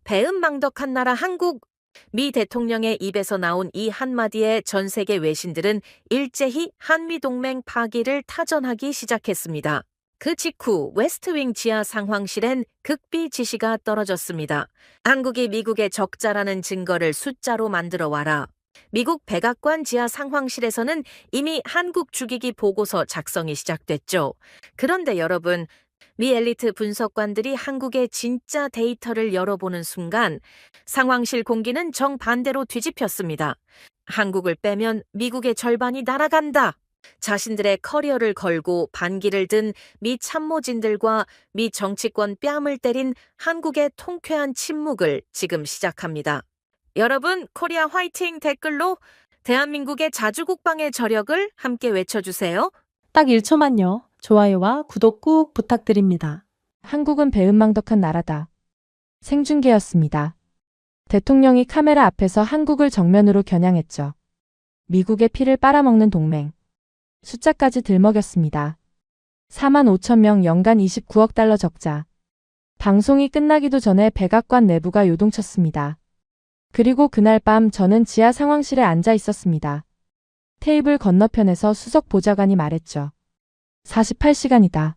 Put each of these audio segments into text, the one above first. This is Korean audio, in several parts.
배은망덕한 나라 한국. 미 대통령의 입에서 나온 이 한마디에 전 세계 외신들은 일제히 한미동맹 파기를 타전하기 시작했습니다. 그 직후 웨스트윙 지하 상황실엔 극비 지시가 떨어졌습니다. 한국이 미국의 적자라는 증거를 숫자로 만들어 와라. 미국 백악관 지하 상황실에서는 이미 한국 죽이기 보고서 작성이 시작됐죠. 그런데 여러분, 미 엘리트 분석관들이 한국의 진짜 데이터를 열어보는 순간 상황실 공기는 정반대로 뒤집혔습니다. 한국을 빼면 미국의 절반이 날아간다. 자신들의 커리어를 걸고 반기를 든 미 참모진들과 미 정치권 뺨을 때린 한국의 통쾌한 침묵을 지금 시작합니다. 여러분, 코리아 화이팅 댓글로 대한민국의 자주국방의 저력을 함께 외쳐주세요. 딱 1초만요. 좋아요와 구독 꾹 부탁드립니다. 한국은 배은망덕한 나라다. 생중계였습니다. 대통령이 카메라 앞에서 한국을 정면으로 겨냥했죠. 미국의 피를 빨아먹는 동맹. 숫자까지 들먹였습니다. 4만 5천 명 연간 29억 달러 적자. 방송이 끝나기도 전에 백악관 내부가 요동쳤습니다. 그리고 그날 밤 저는 지하 상황실에 앉아 있었습니다. 테이블 건너편에서 수석 보좌관이 말했죠. 48시간이다.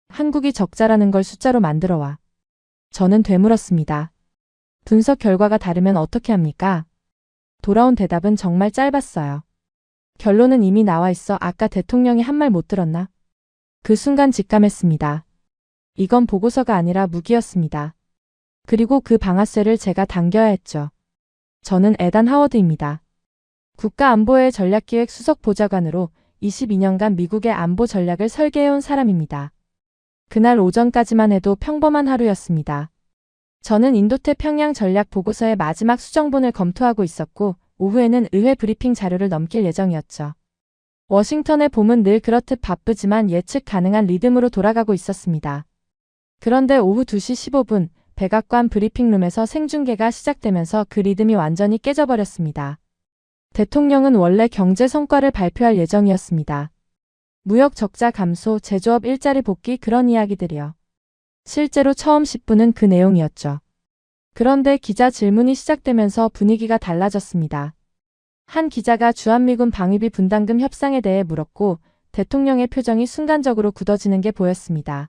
한국이 적자라는 걸 숫자로 만들어와. 저는 되물었습니다. 분석 결과가 다르면 어떻게 합니까? 돌아온 대답은 정말 짧았어요. 결론은 이미 나와 있어. 아까 대통령이 한 말 못 들었나? 그 순간 직감했습니다. 이건 보고서가 아니라 무기였습니다. 그리고 그 방아쇠를 제가 당겨야 했죠. 저는 에단 하워드입니다. 국가안보회 전략기획 수석 보좌관으로 22년간 미국의 안보 전략을 설계해온 사람입니다. 그날 오전까지만 해도 평범한 하루였습니다. 저는 인도태평양 전략 보고서의 마지막 수정본을 검토하고 있었고 오후에는 의회 브리핑 자료를 넘길 예정이었죠. 워싱턴의 봄은 늘 그렇듯 바쁘지만 예측 가능한 리듬으로 돌아가고 있었습니다. 그런데 오후 2시 15분 백악관 브리핑룸에서 생중계가 시작되면서 그 리듬이 완전히 깨져버렸습니다. 대통령은 원래 경제 성과를 발표할 예정이었습니다. 무역 적자 감소, 제조업 일자리 복귀 그런 이야기들이요. 실제로 처음 10분은 그 내용이었죠. 그런데 기자 질문이 시작되면서 분위기가 달라졌습니다. 한 기자가 주한미군 방위비 분담금 협상에 대해 물었고 대통령의 표정이 순간적으로 굳어지는 게 보였습니다.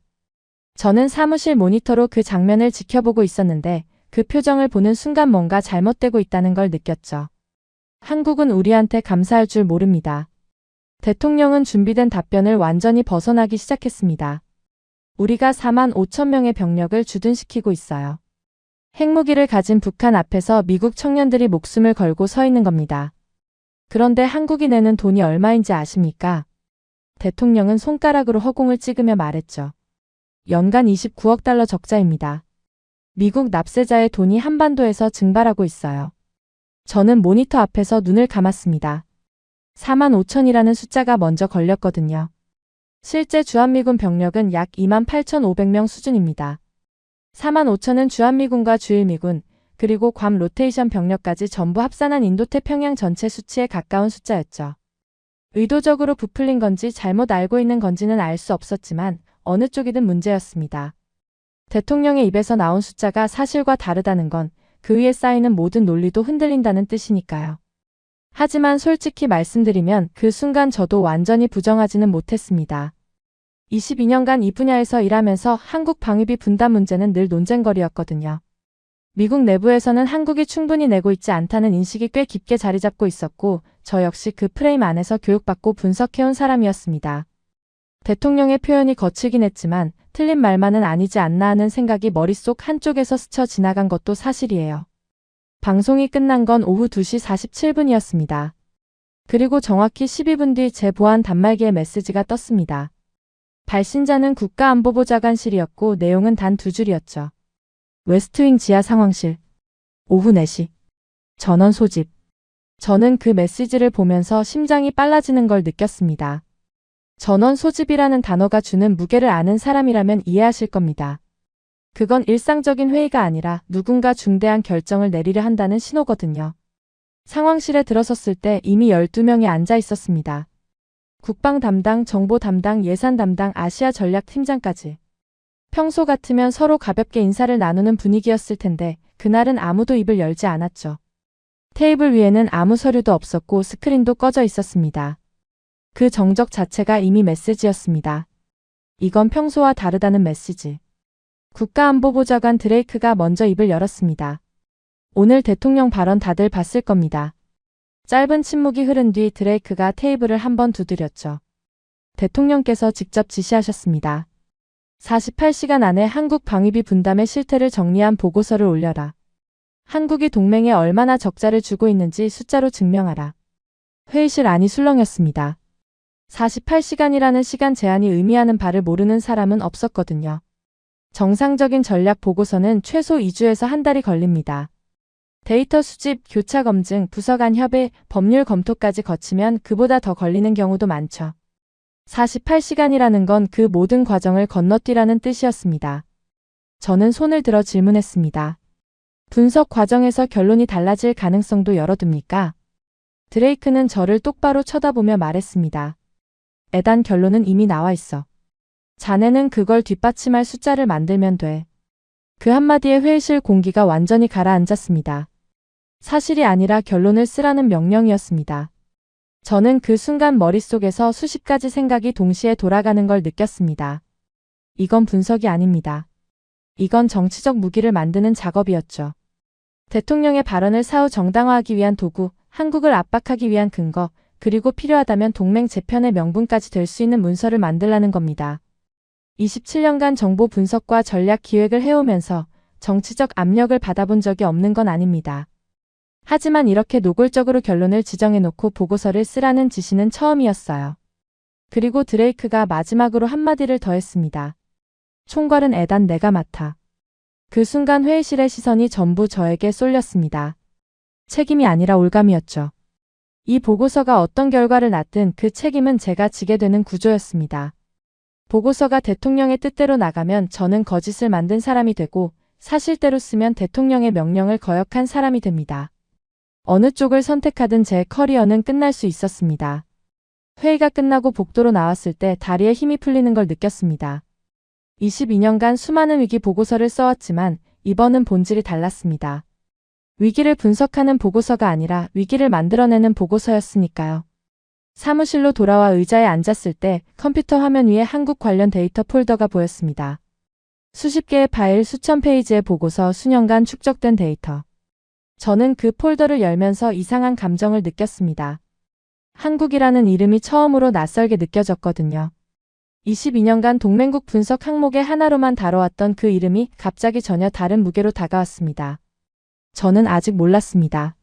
저는 사무실 모니터로 그 장면을 지켜보고 있었는데 그 표정을 보는 순간 뭔가 잘못되고 있다는 걸 느꼈죠. 한국은 우리한테 감사할 줄 모릅니다. 대통령은 준비된 답변을 완전히 벗어나기 시작했습니다. 우리가 4만 5천 명의 병력을 주둔시키고 있어요. 핵무기를 가진 북한 앞에서 미국 청년들이 목숨을 걸고 서 있는 겁니다. 그런데 한국이 내는 돈이 얼마인지 아십니까? 대통령은 손가락으로 허공을 찍으며 말했죠. 연간 29억 달러 적자입니다. 미국 납세자의 돈이 한반도에서 증발하고 있어요. 저는 모니터 앞에서 눈을 감았습니다. 4만 5천이라는 숫자가 먼저 걸렸거든요. 실제 주한미군 병력은 약 2만 8,500명 수준입니다. 4만 5천은 주한미군과 주일미군, 그리고 괌 로테이션 병력까지 전부 합산한 인도태평양 전체 수치에 가까운 숫자였죠. 의도적으로 부풀린 건지 잘못 알고 있는 건지는 알 수 없었지만 어느 쪽이든 문제였습니다. 대통령의 입에서 나온 숫자가 사실과 다르다는 건 그 위에 쌓이는 모든 논리도 흔들린다는 뜻이니까요. 하지만 솔직히 말씀드리면 그 순간 저도 완전히 부정하지는 못했습니다. 22년간 이 분야에서 일하면서 한국 방위비 분담 문제는 늘 논쟁거리였거든요. 미국 내부에서는 한국이 충분히 내고 있지 않다는 인식이 꽤 깊게 자리 잡고 있었고 저 역시 그 프레임 안에서 교육받고 분석해온 사람이었습니다. 대통령의 표현이 거칠긴 했지만 틀린 말만은 아니지 않나 하는 생각이 머릿속 한쪽에서 스쳐 지나간 것도 사실이에요. 방송이 끝난 건 오후 2시 47분이었습니다. 그리고 정확히 12분 뒤 제 보안 단말기에 메시지가 떴습니다. 발신자는 국가안보보좌관실이었고 내용은 단 2줄이었죠. 웨스트윙 지하 상황실. 오후 4시. 전원 소집. 저는 그 메시지를 보면서 심장이 빨라지는 걸 느꼈습니다. 전원 소집이라는 단어가 주는 무게를 아는 사람이라면 이해하실 겁니다. 그건 일상적인 회의가 아니라 누군가 중대한 결정을 내리려 한다는 신호거든요. 상황실에 들어섰을 때 이미 12명이 앉아 있었습니다. 국방 담당, 정보 담당, 예산 담당, 아시아 전략 팀장까지. 평소 같으면 서로 가볍게 인사를 나누는 분위기였을 텐데 그날은 아무도 입을 열지 않았죠. 테이블 위에는 아무 서류도 없었고 스크린도 꺼져 있었습니다. 그 정적 자체가 이미 메시지였습니다. 이건 평소와 다르다는 메시지. 국가안보보좌관 드레이크가 먼저 입을 열었습니다. 오늘 대통령 발언 다들 봤을 겁니다. 짧은 침묵이 흐른 뒤 드레이크가 테이블을 한번 두드렸죠. 대통령께서 직접 지시하셨습니다. 48시간 안에 한국 방위비 분담의 실태를 정리한 보고서를 올려라. 한국이 동맹에 얼마나 적자를 주고 있는지 숫자로 증명하라. 회의실 안이 술렁였습니다. 48시간이라는 시간 제한이 의미하는 바를 모르는 사람은 없었거든요. 정상적인 전략 보고서는 최소 2주에서 한 달이 걸립니다. 데이터 수집, 교차 검증, 부서 간 협의, 법률 검토까지 거치면 그보다 더 걸리는 경우도 많죠. 48시간이라는 건 그 모든 과정을 건너뛰라는 뜻이었습니다. 저는 손을 들어 질문했습니다. 분석 과정에서 결론이 달라질 가능성도 열어둡니까? 드레이크는 저를 똑바로 쳐다보며 말했습니다. 에단 결론은 이미 나와 있어. 자네는 그걸 뒷받침할 숫자를 만들면 돼. 그 한마디에 회의실 공기가 완전히 가라앉았습니다. 사실이 아니라 결론을 쓰라는 명령이었습니다. 저는 그 순간 머릿속에서 수십 가지 생각이 동시에 돌아가는 걸 느꼈습니다. 이건 분석이 아닙니다. 이건 정치적 무기를 만드는 작업이었죠. 대통령의 발언을 사후 정당화하기 위한 도구, 한국을 압박하기 위한 근거, 그리고 필요하다면 동맹 재편의 명분까지 될 수 있는 문서를 만들라는 겁니다. 27년간 정보 분석과 전략 기획을 해오면서 정치적 압력을 받아본 적이 없는 건 아닙니다. 하지만 이렇게 노골적으로 결론을 지정해놓고 보고서를 쓰라는 지시는 처음이었어요. 그리고 드레이크가 마지막으로 한마디를 더했습니다. 총괄은 에단 내가 맡아. 그 순간 회의실의 시선이 전부 저에게 쏠렸습니다. 책임이 아니라 올감이었죠. 이 보고서가 어떤 결과를 낳든 그 책임은 제가 지게 되는 구조였습니다. 보고서가 대통령의 뜻대로 나가면 저는 거짓을 만든 사람이 되고 사실대로 쓰면 대통령의 명령을 거역한 사람이 됩니다. 어느 쪽을 선택하든 제 커리어는 끝날 수 있었습니다. 회의가 끝나고 복도로 나왔을 때 다리에 힘이 풀리는 걸 느꼈습니다. 22년간 수많은 위기 보고서를 써왔지만 이번은 본질이 달랐습니다. 위기를 분석하는 보고서가 아니라 위기를 만들어내는 보고서였으니까요. 사무실로 돌아와 의자에 앉았을 때 컴퓨터 화면 위에 한국 관련 데이터 폴더가 보였습니다. 수십 개의 파일, 수천 페이지의 보고서, 수년간 축적된 데이터. 저는 그 폴더를 열면서 이상한 감정을 느꼈습니다. 한국이라는 이름이 처음으로 낯설게 느껴졌거든요. 22년간 동맹국 분석 항목의 하나로만 다뤄왔던 그 이름이 갑자기 전혀 다른 무게로 다가왔습니다. 저는 아직 몰랐습니다.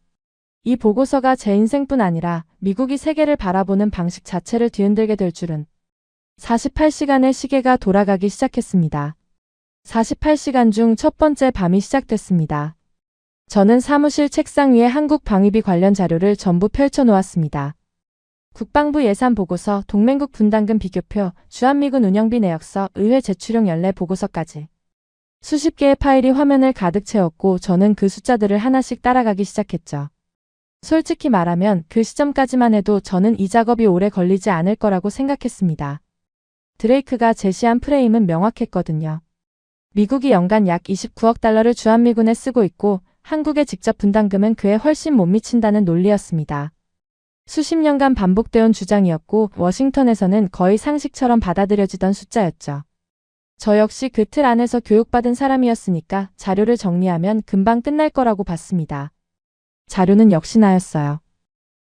이 보고서가 제 인생뿐 아니라 미국이 세계를 바라보는 방식 자체를 뒤흔들게 될 줄은. 48시간의 시계가 돌아가기 시작했습니다. 48시간 중 첫 번째 밤이 시작됐습니다. 저는 사무실 책상 위에 한국 방위비 관련 자료를 전부 펼쳐놓았습니다. 국방부 예산 보고서, 동맹국 분담금 비교표, 주한미군 운영비 내역서, 의회 제출용 연례 보고서까지. 수십 개의 파일이 화면을 가득 채웠고 저는 그 숫자들을 하나씩 따라가기 시작했죠. 솔직히 말하면 그 시점까지만 해도 저는 이 작업이 오래 걸리지 않을 거라고 생각했습니다. 드레이크가 제시한 프레임은 명확했거든요. 미국이 연간 약 29억 달러를 주한미군에 쓰고 있고 한국의 직접 분담금은 그에 훨씬 못 미친다는 논리였습니다. 수십 년간 반복되어 온 주장이었고 워싱턴에서는 거의 상식처럼 받아들여지던 숫자였죠. 저 역시 그 틀 안에서 교육받은 사람이었으니까 자료를 정리하면 금방 끝날 거라고 봤습니다. 자료는 역시 나였어요.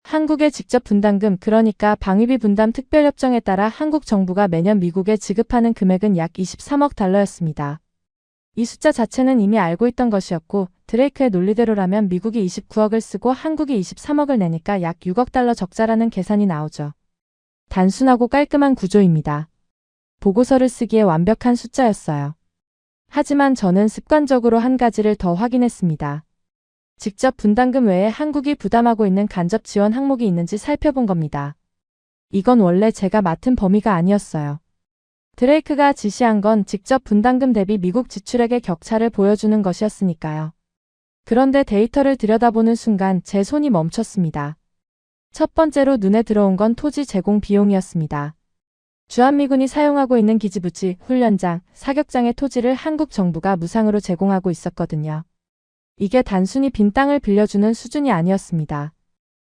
한국의 직접 분담금, 그러니까 방위비 분담 특별협정에 따라 한국 정부가 매년 미국에 지급하는 금액은 약 23억 달러였습니다. 이 숫자 자체는 이미 알고 있던 것이었고 드레이크의 논리대로라면 미국이 29억을 쓰고 한국이 23억을 내니까 약 6억 달러 적자라는 계산이 나오죠. 단순하고 깔끔한 구조입니다. 보고서를 쓰기에 완벽한 숫자였어요. 하지만 저는 습관적으로 한 가지를 더 확인했습니다. 직접 분담금 외에 한국이 부담하고 있는 간접 지원 항목이 있는지 살펴본 겁니다. 이건 원래 제가 맡은 범위가 아니었어요. 드레이크가 지시한 건 직접 분담금 대비 미국 지출액의 격차를 보여주는 것이었으니까요. 그런데 데이터를 들여다보는 순간 제 손이 멈췄습니다. 첫 번째로 눈에 들어온 건 토지 제공 비용이었습니다. 주한미군이 사용하고 있는 기지부지, 훈련장, 사격장의 토지를 한국 정부가 무상으로 제공하고 있었거든요. 이게 단순히 빈 땅을 빌려주는 수준이 아니었습니다.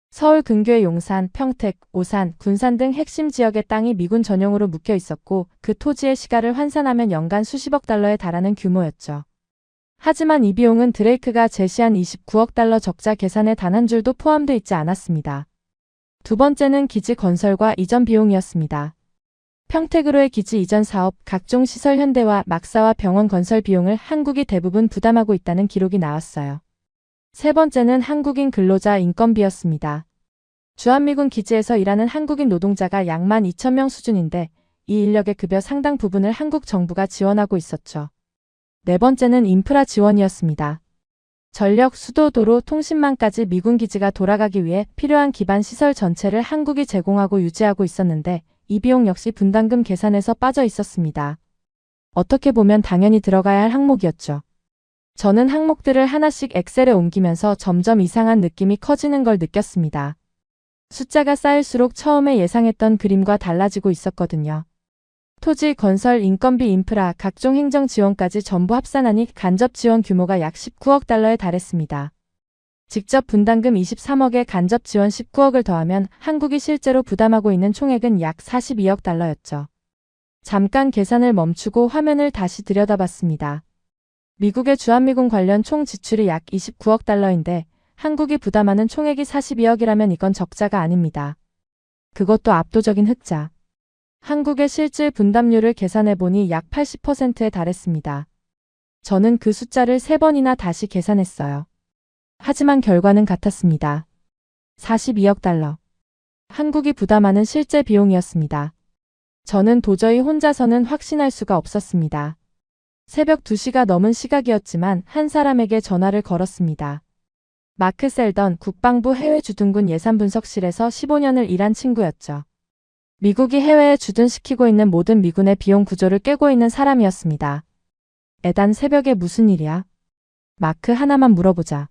서울 근교의 용산, 평택, 오산, 군산 등 핵심 지역의 땅이 미군 전용으로 묶여 있었고 그 토지의 시가를 환산하면 연간 수십억 달러에 달하는 규모였죠. 하지만 이 비용은 드레이크가 제시한 29억 달러 적자 계산에 단 한 줄도 포함되어 있지 않았습니다. 두 번째는 기지 건설과 이전 비용이었습니다. 평택으로의 기지 이전 사업, 각종 시설 현대화, 막사와 병원 건설 비용을 한국이 대부분 부담하고 있다는 기록이 나왔어요. 세 번째는 한국인 근로자 인건비였습니다. 주한미군 기지에서 일하는 한국인 노동자가 약 12,000명 수준인데 이 인력의 급여 상당 부분을 한국 정부가 지원하고 있었죠. 네 번째는 인프라 지원이었습니다. 전력, 수도, 도로, 통신망까지 미군 기지가 돌아가기 위해 필요한 기반 시설 전체를 한국이 제공하고 유지하고 있었는데 이 비용 역시 분담금 계산에서 빠져 있었습니다. 어떻게 보면 당연히 들어가야 할 항목이었죠. 저는 항목들을 하나씩 엑셀에 옮기면서 점점 이상한 느낌이 커지는 걸 느꼈습니다. 숫자가 쌓일수록 처음에 예상했던 그림과 달라지고 있었거든요. 토지, 건설, 인건비, 인프라, 각종 행정 지원까지 전부 합산하니 간접 지원 규모가 약 19억 달러에 달했습니다. 직접 분담금 23억에 간접 지원 19억을 더하면 한국이 실제로 부담하고 있는 총액은 약 42억 달러였죠. 잠깐 계산을 멈추고 화면을 다시 들여다봤습니다. 미국의 주한미군 관련 총 지출이 약 29억 달러인데 한국이 부담하는 총액이 42억이라면 이건 적자가 아닙니다. 그것도 압도적인 흑자. 한국의 실질 분담률을 계산해보니 약 80%에 달했습니다. 저는 그 숫자를 3번이나 다시 계산했어요. 하지만 결과는 같았습니다. 42억 달러. 한국이 부담하는 실제 비용이었습니다. 저는 도저히 혼자서는 확신할 수가 없었습니다. 새벽 2시가 넘은 시각이었지만 한 사람에게 전화를 걸었습니다. 마크 셀던 국방부 해외주둔군 예산분석실에서 15년을 일한 친구였죠. 미국이 해외에 주둔시키고 있는 모든 미군의 비용 구조를 꿰고 있는 사람이었습니다. 에단, 새벽에 무슨 일이야? 마크, 하나만 물어보자.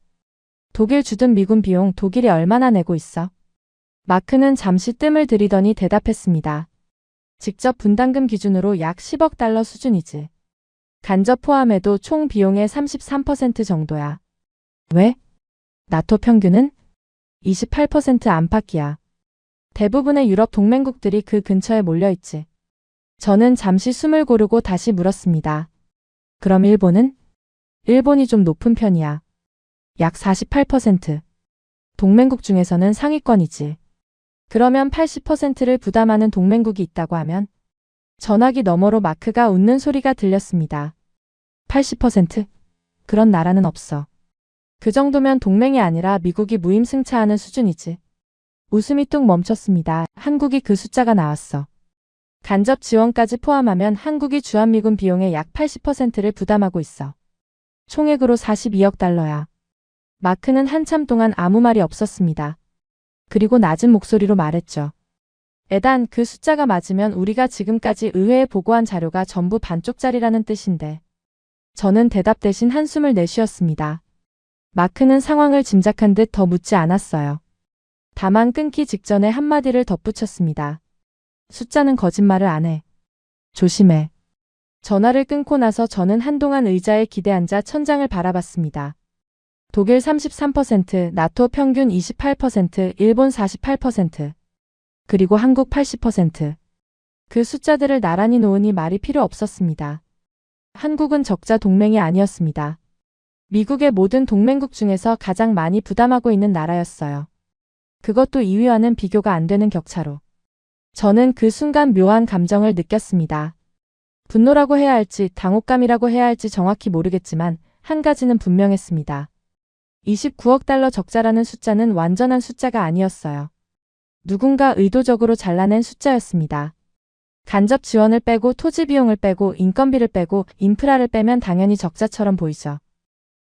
독일 주둔 미군 비용 독일이 얼마나 내고 있어? 마크는 잠시 뜸을 들이더니 대답했습니다. 직접 분담금 기준으로 약 10억 달러 수준이지. 간접 포함해도 총 비용의 33% 정도야. 왜? 나토 평균은? 28% 안팎이야. 대부분의 유럽 동맹국들이 그 근처에 몰려있지. 저는 잠시 숨을 고르고 다시 물었습니다. 그럼 일본은? 일본이 좀 높은 편이야. 약 48%. 동맹국 중에서는 상위권이지. 그러면 80%를 부담하는 동맹국이 있다고 하면? 전화기 너머로 마크가 웃는 소리가 들렸습니다. 80%? 그런 나라는 없어. 그 정도면 동맹이 아니라 미국이 무임승차하는 수준이지. 웃음이 뚝 멈췄습니다. 한국이 그 숫자가 나왔어. 간접 지원까지 포함하면 한국이 주한미군 비용의 약 80%를 부담하고 있어. 총액으로 42억 달러야. 마크는 한참 동안 아무 말이 없었습니다. 그리고 낮은 목소리로 말했죠. 에단, 그 숫자가 맞으면 우리가 지금까지 의회에 보고한 자료가 전부 반쪽짜리라는 뜻인데. 저는 대답 대신 한숨을 내쉬었습니다. 마크는 상황을 짐작한 듯 더 묻지 않았어요. 다만 끊기 직전에 한마디를 덧붙였습니다. 숫자는 거짓말을 안 해. 조심해. 전화를 끊고 나서 저는 한동안 의자에 기대앉아 천장을 바라봤습니다. 독일 33%, 나토 평균 28%, 일본 48%, 그리고 한국 80%. 그 숫자들을 나란히 놓으니 말이 필요 없었습니다. 한국은 적자 동맹이 아니었습니다. 미국의 모든 동맹국 중에서 가장 많이 부담하고 있는 나라였어요. 그것도 2위와는 비교가 안 되는 격차로. 저는 그 순간 묘한 감정을 느꼈습니다. 분노라고 해야 할지 당혹감이라고 해야 할지 정확히 모르겠지만 한 가지는 분명했습니다. 29억 달러 적자라는 숫자는 완전한 숫자가 아니었어요. 누군가 의도적으로 잘라낸 숫자였습니다. 간접 지원을 빼고 토지 비용을 빼고 인건비를 빼고 인프라를 빼면 당연히 적자처럼 보이죠.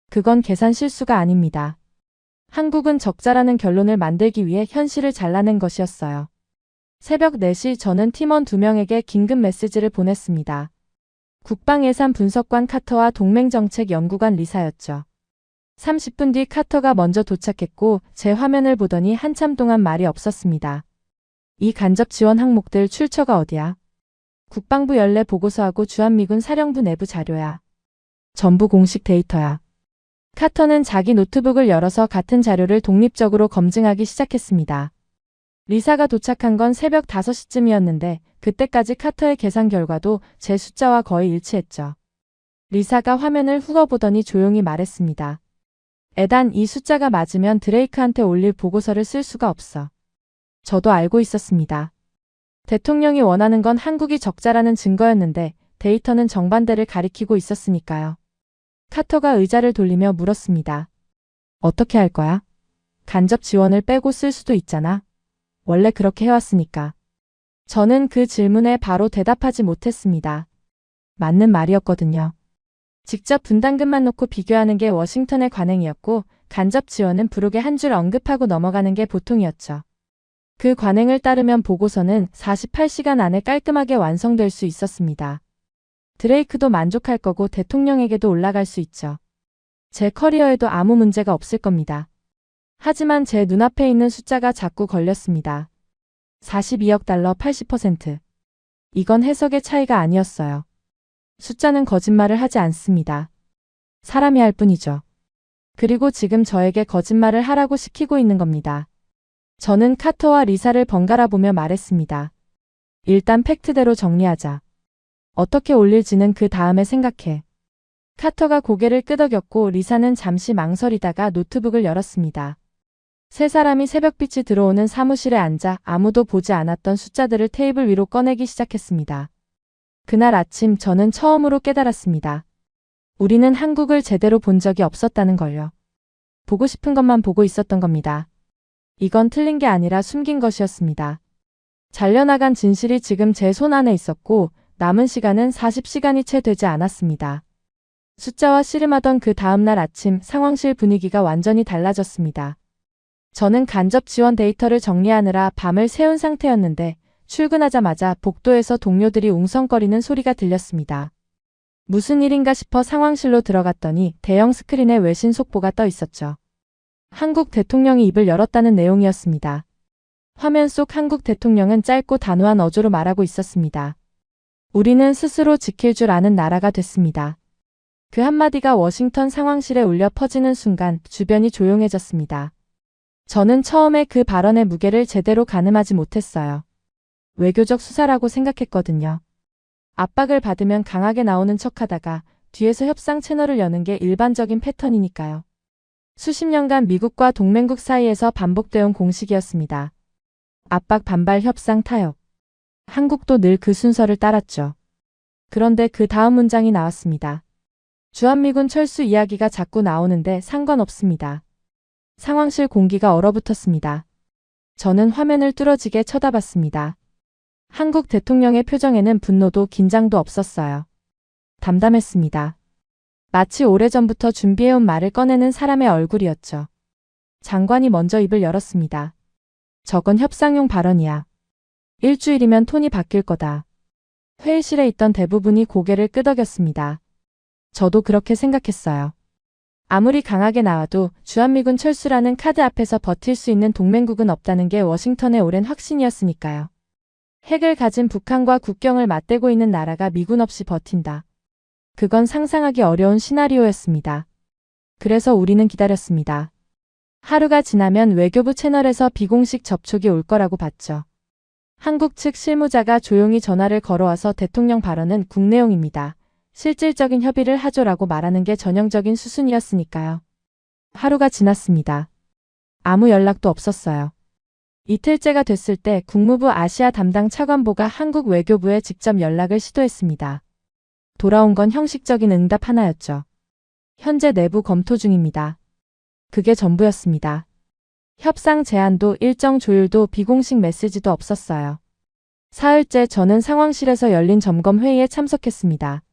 그건 계산 실수가 아닙니다. 한국은 적자라는 결론을 만들기 위해 현실을 잘라낸 것이었어요. 새벽 4시 저는 팀원 2명에게 긴급 메시지를 보냈습니다. 국방예산 분석관 카터와 동맹정책연구관 리사였죠. 30분 뒤 카터가 먼저 도착했고 제 화면을 보더니 한참 동안 말이 없었습니다. 이 간접 지원 항목들 출처가 어디야? 국방부 연례 보고서하고 주한미군 사령부 내부 자료야. 전부 공식 데이터야. 카터는 자기 노트북을 열어서 같은 자료를 독립적으로 검증하기 시작했습니다. 리사가 도착한 건 새벽 5시쯤이었는데 그때까지 카터의 계산 결과도 제 숫자와 거의 일치했죠. 리사가 화면을 훑어보더니 조용히 말했습니다. 에단, 이 숫자가 맞으면 드레이크한테 올릴 보고서를 쓸 수가 없어. 저도 알고 있었습니다. 대통령이 원하는 건 한국이 적자라는 증거였는데 데이터는 정반대를 가리키고 있었으니까요. 카터가 의자를 돌리며 물었습니다. 어떻게 할 거야? 간접 지원을 빼고 쓸 수도 있잖아. 원래 그렇게 해왔으니까. 저는 그 질문에 바로 대답하지 못했습니다. 맞는 말이었거든요. 직접 분담금만 놓고 비교하는 게 워싱턴의 관행이었고 간접 지원은 부록에 한 줄 언급하고 넘어가는 게 보통이었죠. 그 관행을 따르면 보고서는 48시간 안에 깔끔하게 완성될 수 있었습니다. 드레이크도 만족할 거고 대통령에게도 올라갈 수 있죠. 제 커리어에도 아무 문제가 없을 겁니다. 하지만 제 눈앞에 있는 숫자가 자꾸 걸렸습니다. 42억 달러 80%. 이건 해석의 차이가 아니었어요. 숫자는 거짓말을 하지 않습니다. 사람이 할 뿐이죠. 그리고 지금 저에게 거짓말을 하라고 시키고 있는 겁니다. 저는 카터와 리사를 번갈아 보며 말했습니다. 일단 팩트대로 정리하자. 어떻게 올릴지는 그 다음에 생각해. 카터가 고개를 끄덕였고 리사는 잠시 망설이다가 노트북을 열었습니다. 세 사람이 새벽빛이 들어오는 사무실에 앉아 아무도 보지 않았던 숫자들을 테이블 위로 꺼내기 시작했습니다. 그날 아침 저는 처음으로 깨달았습니다. 우리는 한국을 제대로 본 적이 없었다는 걸요. 보고 싶은 것만 보고 있었던 겁니다. 이건 틀린 게 아니라 숨긴 것이었습니다. 잘려나간 진실이 지금 제 손 안에 있었고 남은 시간은 40시간이 채 되지 않았습니다. 숫자와 씨름하던 그 다음날 아침 상황실 분위기가 완전히 달라졌습니다. 저는 간접 지원 데이터를 정리하느라 밤을 새운 상태였는데 출근하자마자 복도에서 동료들이 웅성거리는 소리가 들렸습니다. 무슨 일인가 싶어 상황실로 들어갔더니 대형 스크린에 외신 속보가 떠 있었죠. 한국 대통령이 입을 열었다는 내용이었습니다. 화면 속 한국 대통령은 짧고 단호한 어조로 말하고 있었습니다. 우리는 스스로 지킬 줄 아는 나라가 됐습니다. 그 한마디가 워싱턴 상황실에 울려 퍼지는 순간 주변이 조용해졌습니다. 저는 처음에 그 발언의 무게를 제대로 가늠하지 못했어요. 외교적 수사라고 생각했거든요. 압박을 받으면 강하게 나오는 척하다가 뒤에서 협상 채널을 여는 게 일반적인 패턴이니까요. 수십 년간 미국과 동맹국 사이에서 반복되어 온 공식이었습니다. 압박, 반발, 협상, 타협. 한국도 늘 그 순서를 따랐죠. 그런데 그 다음 문장이 나왔습니다. 주한미군 철수 이야기가 자꾸 나오는데 상관없습니다. 상황실 공기가 얼어붙었습니다. 저는 화면을 뚫어지게 쳐다봤습니다. 한국 대통령의 표정에는 분노도 긴장도 없었어요. 담담했습니다. 마치 오래전부터 준비해온 말을 꺼내는 사람의 얼굴이었죠. 장관이 먼저 입을 열었습니다. 저건 협상용 발언이야. 일주일이면 톤이 바뀔 거다. 회의실에 있던 대부분이 고개를 끄덕였습니다. 저도 그렇게 생각했어요. 아무리 강하게 나와도 주한미군 철수라는 카드 앞에서 버틸 수 있는 동맹국은 없다는 게 워싱턴의 오랜 확신이었으니까요. 핵을 가진 북한과 국경을 맞대고 있는 나라가 미군 없이 버틴다. 그건 상상하기 어려운 시나리오였습니다. 그래서 우리는 기다렸습니다. 하루가 지나면 외교부 채널에서 비공식 접촉이 올 거라고 봤죠. 한국 측 실무자가 조용히 전화를 걸어와서 대통령 발언은 국내용입니다. 실질적인 협의를 하죠라고 말하는 게 전형적인 수순이었으니까요. 하루가 지났습니다. 아무 연락도 없었어요. 이틀째가 됐을 때 국무부 아시아 담당 차관보가 한국 외교부에 직접 연락을 시도했습니다. 돌아온 건 형식적인 응답 하나였죠. 현재 내부 검토 중입니다. 그게 전부였습니다. 협상 제안도 일정 조율도 비공식 메시지도 없었어요. 사흘째 저는 상황실에서 열린 점검 회의에 참석했습니다.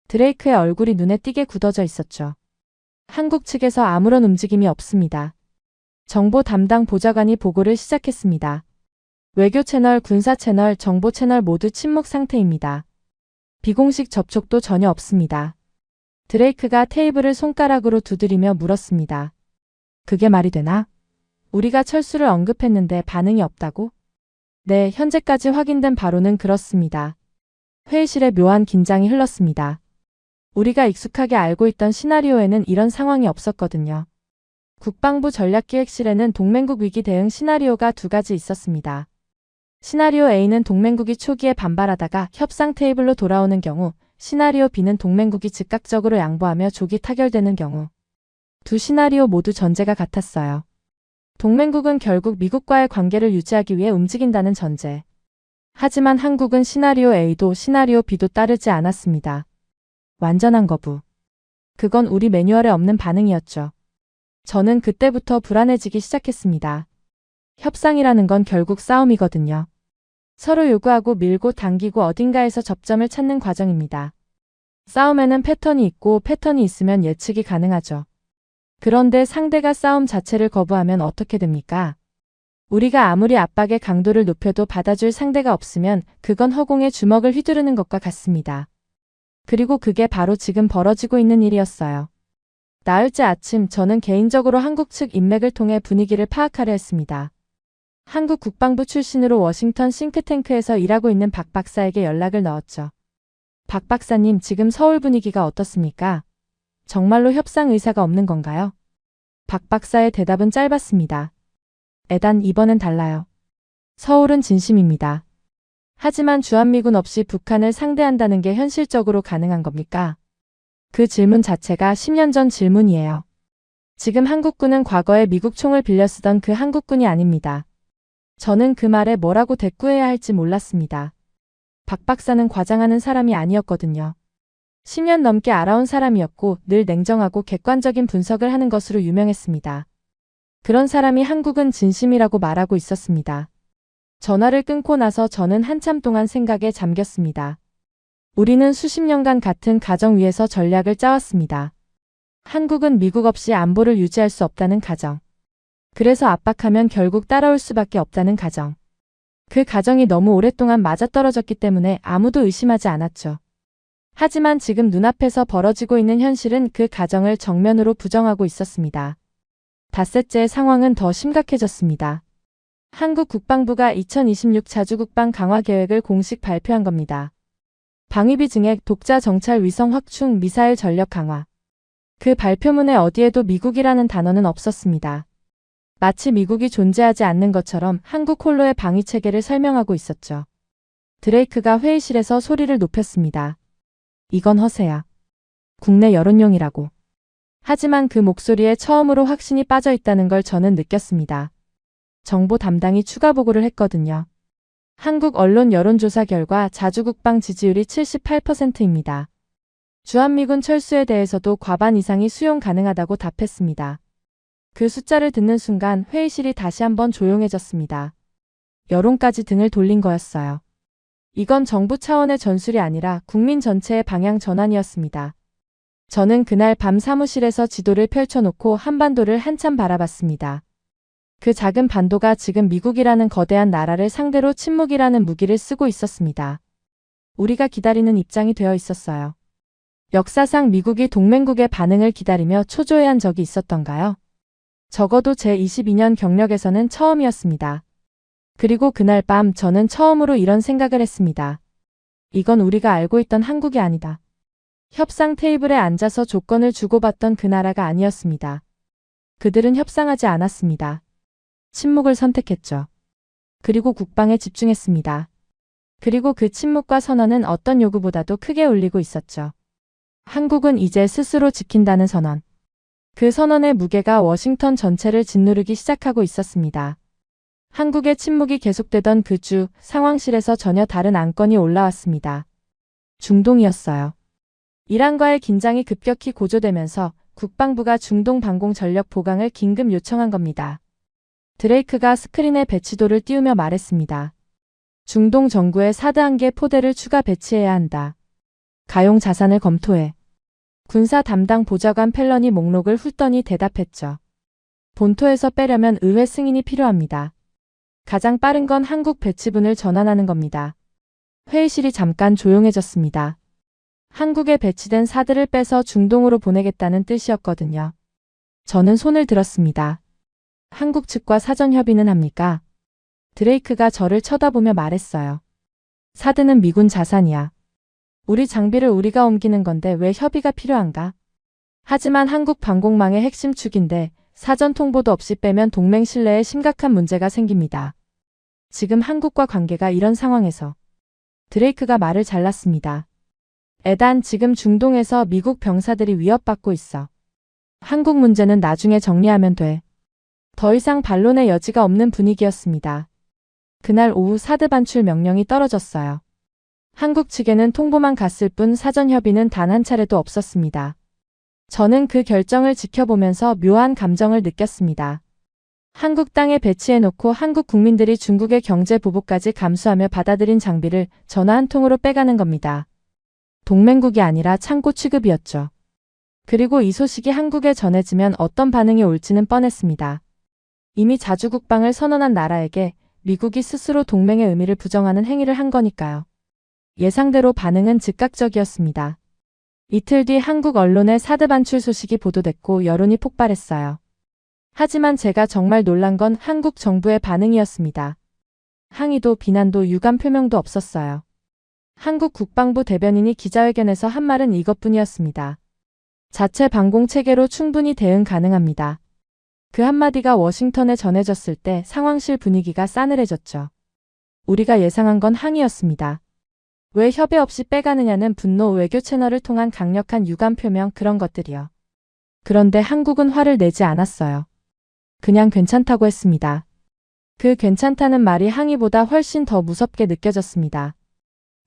드레이크의 얼굴이 눈에 띄게 굳어져 있었죠. 한국 측에서 아무런 움직임이 없습니다. 정보 담당 보좌관이 보고를 시작했습니다. 외교 채널, 군사 채널, 정보 채널 모두 침묵 상태입니다. 비공식 접촉도 전혀 없습니다. 드레이크가 테이블을 손가락으로 두드리며 물었습니다. 그게 말이 되나? 우리가 철수를 언급했는데 반응이 없다고? 네, 현재까지 확인된 바로는 그렇습니다. 회의실에 묘한 긴장이 흘렀습니다. 우리가 익숙하게 알고 있던 시나리오에는 이런 상황이 없었거든요. 국방부 전략기획실에는 동맹국 위기 대응 시나리오가 두 가지 있었습니다. 시나리오 A는 동맹국이 초기에 반발하다가 협상 테이블로 돌아오는 경우, 시나리오 B는 동맹국이 즉각적으로 양보하며 조기 타결되는 경우. 두 시나리오 모두 전제가 같았어요. 동맹국은 결국 미국과의 관계를 유지하기 위해 움직인다는 전제. 하지만 한국은 시나리오 A도 시나리오 B도 따르지 않았습니다. 완전한 거부. 그건 우리 매뉴얼에 없는 반응이었죠. 저는 그때부터 불안해지기 시작했습니다. 협상이라는 건 결국 싸움이거든요. 서로 요구하고 밀고 당기고 어딘가에서 접점을 찾는 과정입니다. 싸움에는 패턴이 있고 패턴이 있으면 예측이 가능하죠. 그런데 상대가 싸움 자체를 거부하면 어떻게 됩니까? 우리가 아무리 압박의 강도를 높여도 받아줄 상대가 없으면 그건 허공에 주먹을 휘두르는 것과 같습니다. 그리고 그게 바로 지금 벌어지고 있는 일이었어요. 나흘째 아침 저는 개인적으로 한국 측 인맥을 통해 분위기를 파악하려 했습니다. 한국 국방부 출신으로 워싱턴 싱크탱크에서 일하고 있는 박 박사에게 연락을 넣었죠. 박 박사님, 지금 서울 분위기가 어떻습니까? 정말로 협상 의사가 없는 건가요? 박 박사의 대답은 짧았습니다. 에단, 이번엔 달라요. 서울은 진심입니다. 하지만 주한미군 없이 북한을 상대한다는 게 현실적으로 가능한 겁니까? 그 질문 자체가 10년 전 질문이에요. 지금 한국군은 과거에 미국 총을 빌려 쓰던 그 한국군이 아닙니다. 저는 그 말에 뭐라고 대꾸해야 할지 몰랐습니다. 박 박사는 과장하는 사람이 아니었거든요. 10년 넘게 알아온 사람이었고 늘 냉정하고 객관적인 분석을 하는 것으로 유명했습니다. 그런 사람이 한국은 진심이라고 말하고 있었습니다. 전화를 끊고 나서 저는 한참 동안 생각에 잠겼습니다. 우리는 수십 년간 같은 가정 위에서 전략을 짜왔습니다. 한국은 미국 없이 안보를 유지할 수 없다는 가정. 그래서 압박하면 결국 따라올 수밖에 없다는 가정. 그 가정이 너무 오랫동안 맞아떨어졌기 때문에 아무도 의심하지 않았죠. 하지만 지금 눈앞에서 벌어지고 있는 현실은 그 가정을 정면으로 부정하고 있었습니다. 닷새째 상황은 더 심각해졌습니다. 한국 국방부가 2026 자주국방 강화 계획을 공식 발표한 겁니다. 방위비 증액, 독자 정찰 위성 확충, 미사일 전력 강화. 그 발표문에 어디에도 미국이라는 단어는 없었습니다. 마치 미국이 존재하지 않는 것처럼 한국 홀로의 방위 체계를 설명하고 있었죠. 드레이크가 회의실에서 소리를 높였습니다. 이건 허세야. 국내 여론용이라고. 하지만 그 목소리에 처음으로 확신이 빠져 있다는 걸 저는 느꼈습니다. 정보 담당이 추가 보고를 했거든요. 한국 언론 여론조사 결과 자주국방 지지율이 78%입니다. 주한미군 철수에 대해서도 과반 이상이 수용 가능하다고 답했습니다. 그 숫자를 듣는 순간 회의실이 다시 한번 조용해졌습니다. 여론까지 등을 돌린 거였어요. 이건 정부 차원의 전술이 아니라 국민 전체의 방향 전환이었습니다. 저는 그날 밤 사무실에서 지도를 펼쳐놓고 한반도를 한참 바라봤습니다. 그 작은 반도가 지금 미국이라는 거대한 나라를 상대로 침묵이라는 무기를 쓰고 있었습니다. 우리가 기다리는 입장이 되어 있었어요. 역사상 미국이 동맹국의 반응을 기다리며 초조해한 적이 있었던가요? 적어도 제 22년 경력에서는 처음이었습니다. 그리고 그날 밤 저는 처음으로 이런 생각을 했습니다. 이건 우리가 알고 있던 한국이 아니다. 협상 테이블에 앉아서 조건을 주고받던 그 나라가 아니었습니다. 그들은 협상하지 않았습니다. 침묵을 선택했죠. 그리고 국방에 집중했습니다. 그리고 그 침묵과 선언은 어떤 요구보다도 크게 울리고 있었죠. 한국은 이제 스스로 지킨다는 선언. 그 선언의 무게가 워싱턴 전체를 짓누르기 시작하고 있었습니다. 한국의 침묵이 계속되던 그 주, 상황실에서 전혀 다른 안건이 올라왔습니다. 중동이었어요. 이란과의 긴장이 급격히 고조되면서 국방부가 중동 방공 전력 보강을 긴급 요청한 겁니다. 드레이크가 스크린에 배치도를 띄우며 말했습니다. 중동 정구에 사드 1개 포대를 추가 배치해야 한다. 가용 자산을 검토해. 군사 담당 보좌관 펠런이 목록을 훑더니 대답했죠. 본토에서 빼려면 의회 승인이 필요합니다. 가장 빠른 건 한국 배치분을 전환하는 겁니다. 회의실이 잠깐 조용해졌습니다. 한국에 배치된 사드를 빼서 중동으로 보내겠다는 뜻이었거든요. 저는 손을 들었습니다. 한국 측과 사전 협의는 합니까? 드레이크가 저를 쳐다보며 말했어요. 사드는 미군 자산이야. 우리 장비를 우리가 옮기는 건데 왜 협의가 필요한가? 하지만 한국 방공망의 핵심 축인데 사전 통보도 없이 빼면 동맹 신뢰에 심각한 문제가 생깁니다. 지금 한국과 관계가 이런 상황에서 드레이크가 말을 잘랐습니다. 에단, 지금 중동에서 미국 병사들이 위협받고 있어. 한국 문제는 나중에 정리하면 돼. 더 이상 반론의 여지가 없는 분위기였습니다. 그날 오후 사드 반출 명령이 떨어졌어요. 한국 측에는 통보만 갔을 뿐 사전 협의는 단 한 차례도 없었습니다. 저는 그 결정을 지켜보면서 묘한 감정을 느꼈습니다. 한국 땅에 배치해놓고 한국 국민들이 중국의 경제 보복까지 감수하며 받아들인 장비를 전화 한 통으로 빼가는 겁니다. 동맹국이 아니라 창고 취급이었죠. 그리고 이 소식이 한국에 전해지면 어떤 반응이 올지는 뻔했습니다. 이미 자주국방을 선언한 나라에게 미국이 스스로 동맹의 의미를 부정하는 행위를 한 거니까요. 예상대로 반응은 즉각적이었습니다. 이틀 뒤 한국 언론에 사드 반출 소식이 보도됐고 여론이 폭발했어요. 하지만 제가 정말 놀란 건 한국 정부의 반응이었습니다. 항의도 비난도 유감 표명도 없었어요. 한국 국방부 대변인이 기자회견에서 한 말은 이것뿐이었습니다. 자체 방공 체계로 충분히 대응 가능합니다. 그 한마디가 워싱턴에 전해졌을 때 상황실 분위기가 싸늘해졌죠. 우리가 예상한 건 항의였습니다. 왜 협의 없이 빼가느냐는 분노, 외교 채널을 통한 강력한 유감 표명, 그런 것들이요. 그런데 한국은 화를 내지 않았어요. 그냥 괜찮다고 했습니다. 그 괜찮다는 말이 항의보다 훨씬 더 무섭게 느껴졌습니다.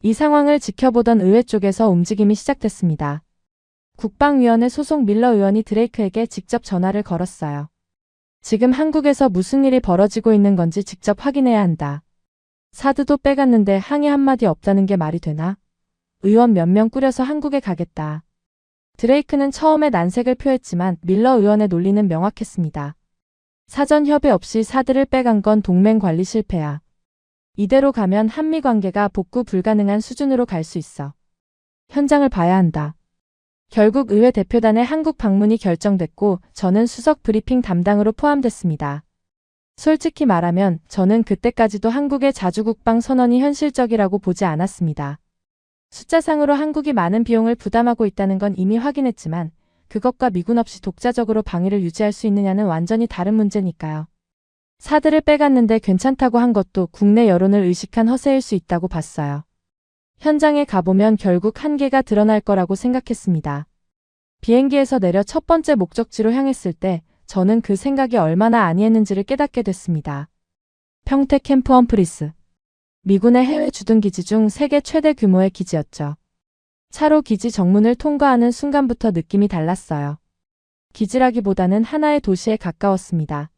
이 상황을 지켜보던 의회 쪽에서 움직임이 시작됐습니다. 국방위원회 소속 밀러 의원이 드레이크에게 직접 전화를 걸었어요. 지금 한국에서 무슨 일이 벌어지고 있는 건지 직접 확인해야 한다. 사드도 빼갔는데 항의 한마디 없다는 게 말이 되나? 의원 몇 명 꾸려서 한국에 가겠다. 드레이크는 처음에 난색을 표했지만 밀러 의원의 논리는 명확했습니다. 사전 협의 없이 사드를 빼간 건 동맹 관리 실패야. 이대로 가면 한미 관계가 복구 불가능한 수준으로 갈 수 있어. 현장을 봐야 한다. 결국 의회 대표단의 한국 방문이 결정됐고 저는 수석 브리핑 담당으로 포함됐습니다. 솔직히 말하면 저는 그때까지도 한국의 자주국방 선언이 현실적이라고 보지 않았습니다. 숫자상으로 한국이 많은 비용을 부담하고 있다는 건 이미 확인했지만 그것과 미군 없이 독자적으로 방위를 유지할 수 있느냐는 완전히 다른 문제니까요. 사드를 빼갔는데 괜찮다고 한 것도 국내 여론을 의식한 허세일 수 있다고 봤어요. 현장에 가보면 결국 한계가 드러날 거라고 생각했습니다. 비행기에서 내려 첫 번째 목적지로 향했을 때 저는 그 생각이 얼마나 아니했는지를 깨닫게 됐습니다. 평택 캠프 험프리스. 미군의 해외 주둔기지 중 세계 최대 규모의 기지였죠. 차로 기지 정문을 통과하는 순간부터 느낌이 달랐어요. 기지라기보다는 하나의 도시에 가까웠습니다.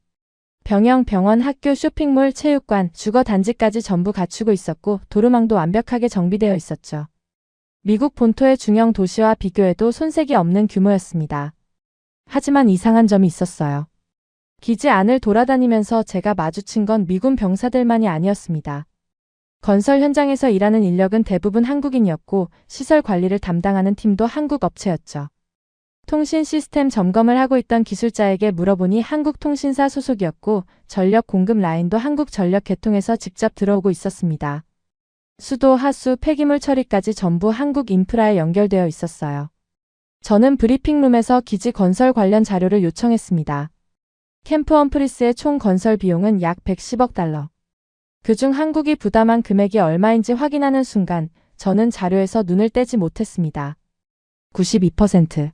병영, 병원, 학교, 쇼핑몰, 체육관, 주거 단지까지 전부 갖추고 있었고 도로망도 완벽하게 정비되어 있었죠. 미국 본토의 중형 도시와 비교해도 손색이 없는 규모였습니다. 하지만 이상한 점이 있었어요. 기지 안을 돌아다니면서 제가 마주친 건 미군 병사들만이 아니었습니다. 건설 현장에서 일하는 인력은 대부분 한국인이었고 시설 관리를 담당하는 팀도 한국 업체였죠. 통신 시스템 점검을 하고 있던 기술자에게 물어보니 한국통신사 소속이었고 전력 공급 라인도 한국전력 계통에서 직접 들어오고 있었습니다. 수도, 하수, 폐기물 처리까지 전부 한국 인프라에 연결되어 있었어요. 저는 브리핑룸에서 기지 건설 관련 자료를 요청했습니다. 캠프 험프리스의 총 건설 비용은 약 110억 달러. 그중 한국이 부담한 금액이 얼마인지 확인하는 순간 저는 자료에서 눈을 떼지 못했습니다. 92%.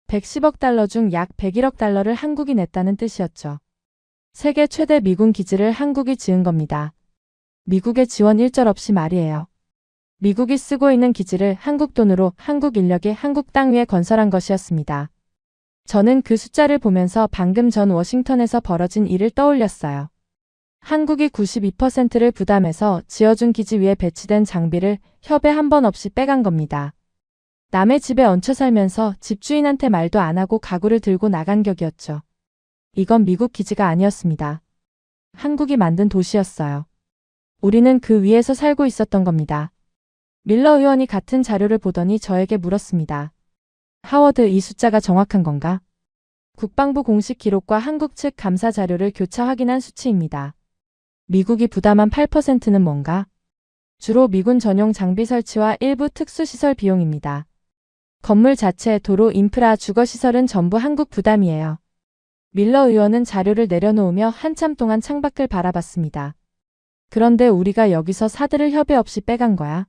110억 달러 중 약 101억 달러를 한국이 냈다는 뜻이었죠. 세계 최대 미군 기지를 한국이 지은 겁니다. 미국의 지원 일절 없이 말이에요. 미국이 쓰고 있는 기지를 한국 돈으로 한국 인력이 한국 땅 위에 건설한 것이었습니다. 저는 그 숫자를 보면서 방금 전 워싱턴에서 벌어진 일을 떠올렸어요. 한국이 92%를 부담해서 지어준 기지 위에 배치된 장비를 협의 한 번 없이 빼간 겁니다. 남의 집에 얹혀 살면서 집주인한테 말도 안 하고 가구를 들고 나간 격이었죠. 이건 미국 기지가 아니었습니다. 한국이 만든 도시였어요. 우리는 그 위에서 살고 있었던 겁니다. 밀러 의원이 같은 자료를 보더니 저에게 물었습니다. 하워드, 이 숫자가 정확한 건가? 국방부 공식 기록과 한국 측 감사 자료를 교차 확인한 수치입니다. 미국이 부담한 8%는 뭔가? 주로 미군 전용 장비 설치와 일부 특수시설 비용입니다. 건물 자체, 도로, 인프라, 주거시설은 전부 한국 부담이에요. 밀러 의원은 자료를 내려놓으며 한참 동안 창밖을 바라봤습니다. 그런데 우리가 여기서 사드를 협의 없이 빼간 거야?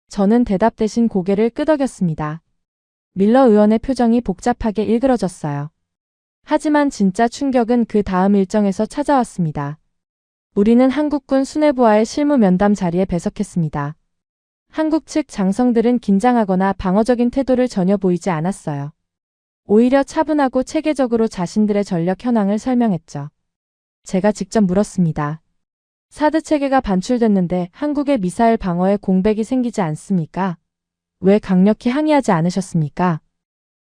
저는 대답 대신 고개를 끄덕였습니다. 밀러 의원의 표정이 복잡하게 일그러졌어요. 하지만 진짜 충격은 그 다음 일정에서 찾아왔습니다. 우리는 한국군 수뇌부와의 실무 면담 자리에 배석했습니다. 한국 측 장성들은 긴장하거나 방어적인 태도를 전혀 보이지 않았어요. 오히려 차분하고 체계적으로 자신들의 전력 현황을 설명했죠. 제가 직접 물었습니다. 사드 체계가 반출됐는데 한국의 미사일 방어에 공백이 생기지 않습니까? 왜 강력히 항의하지 않으셨습니까?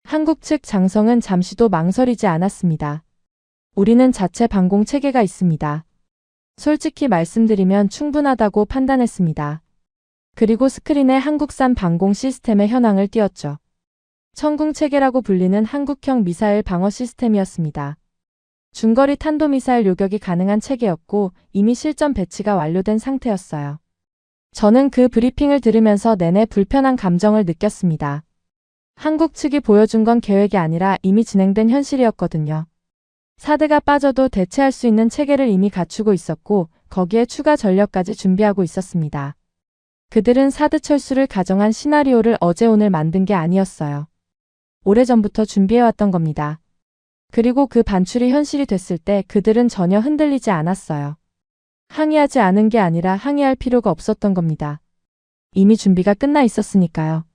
한국 측 장성은 잠시도 망설이지 않았습니다. 우리는 자체 방공 체계가 있습니다. 솔직히 말씀드리면 충분하다고 판단했습니다. 그리고 스크린에 한국산 방공 시스템의 현황을 띄웠죠. 천궁 체계라고 불리는 한국형 미사일 방어 시스템이었습니다. 중거리 탄도미사일 요격이 가능한 체계였고 이미 실전 배치가 완료된 상태였어요. 저는 그 브리핑을 들으면서 내내 불편한 감정을 느꼈습니다. 한국 측이 보여준 건 계획이 아니라 이미 진행된 현실이었거든요. 사드가 빠져도 대체할 수 있는 체계를 이미 갖추고 있었고 거기에 추가 전력까지 준비하고 있었습니다. 그들은 사드 철수를 가정한 시나리오를 어제 오늘 만든 게 아니었어요. 오래전부터 준비해왔던 겁니다. 그리고 그 반출이 현실이 됐을 때 그들은 전혀 흔들리지 않았어요. 항의하지 않은 게 아니라 항의할 필요가 없었던 겁니다. 이미 준비가 끝나 있었으니까요.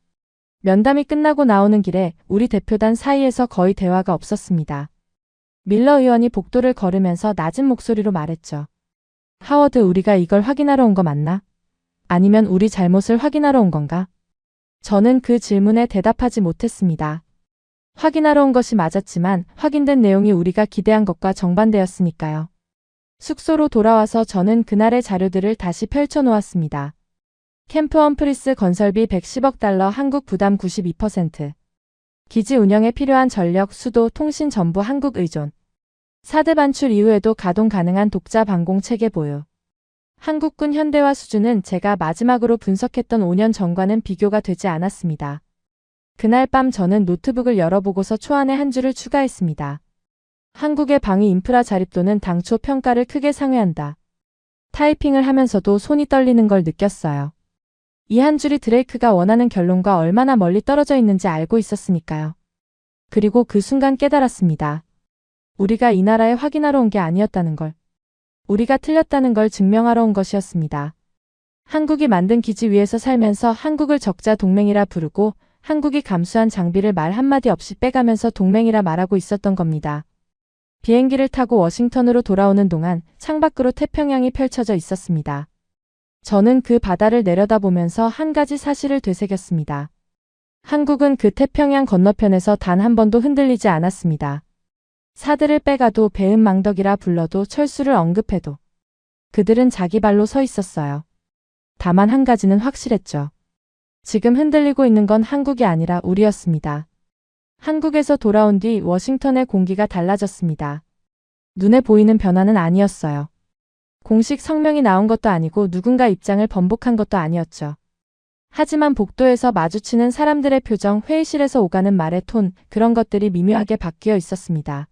면담이 끝나고 나오는 길에 우리 대표단 사이에서 거의 대화가 없었습니다. 밀러 의원이 복도를 걸으면서 낮은 목소리로 말했죠. 하워드, 우리가 이걸 확인하러 온 거 맞나? 아니면 우리 잘못을 확인하러 온 건가? 저는 그 질문에 대답하지 못했습니다. 확인하러 온 것이 맞았지만 확인된 내용이 우리가 기대한 것과 정반대였으니까요. 숙소로 돌아와서 저는 그날의 자료들을 다시 펼쳐놓았습니다. 캠프 험프리스 건설비 110억 달러, 한국 부담 92%. 기지 운영에 필요한 전력, 수도, 통신 전부 한국 의존. 사드 반출 이후에도 가동 가능한 독자 방공 체계 보유. 한국군 현대화 수준은 제가 마지막으로 분석했던 5년 전과는 비교가 되지 않았습니다. 그날 밤 저는 노트북을 열어보고서 초안에 한 줄을 추가했습니다. 한국의 방위 인프라 자립도는 당초 평가를 크게 상회한다. 타이핑을 하면서도 손이 떨리는 걸 느꼈어요. 이 한 줄이 드레이크가 원하는 결론과 얼마나 멀리 떨어져 있는지 알고 있었으니까요. 그리고 그 순간 깨달았습니다. 우리가 이 나라에 확인하러 온 게 아니었다는 걸. 우리가 틀렸다는 걸 증명하러 온 것이었습니다. 한국이 만든 기지 위에서 살면서 한국을 적자 동맹이라 부르고 한국이 감수한 장비를 말 한마디 없이 빼가면서 동맹이라 말하고 있었던 겁니다. 비행기를 타고 워싱턴으로 돌아오는 동안 창밖으로 태평양이 펼쳐져 있었습니다. 저는 그 바다를 내려다보면서 한 가지 사실을 되새겼습니다. 한국은 그 태평양 건너편에서 단 한 번도 흔들리지 않았습니다. 사드를 빼가도 배은망덕이라 불러도 철수를 언급해도 그들은 자기 발로 서 있었어요. 다만 한 가지는 확실했죠. 지금 흔들리고 있는 건 한국이 아니라 우리였습니다. 한국에서 돌아온 뒤 워싱턴의 공기가 달라졌습니다. 눈에 보이는 변화는 아니었어요. 공식 성명이 나온 것도 아니고 누군가 입장을 번복한 것도 아니었죠. 하지만 복도에서 마주치는 사람들의 표정, 회의실에서 오가는 말의 톤, 그런 것들이 미묘하게 바뀌어 있었습니다.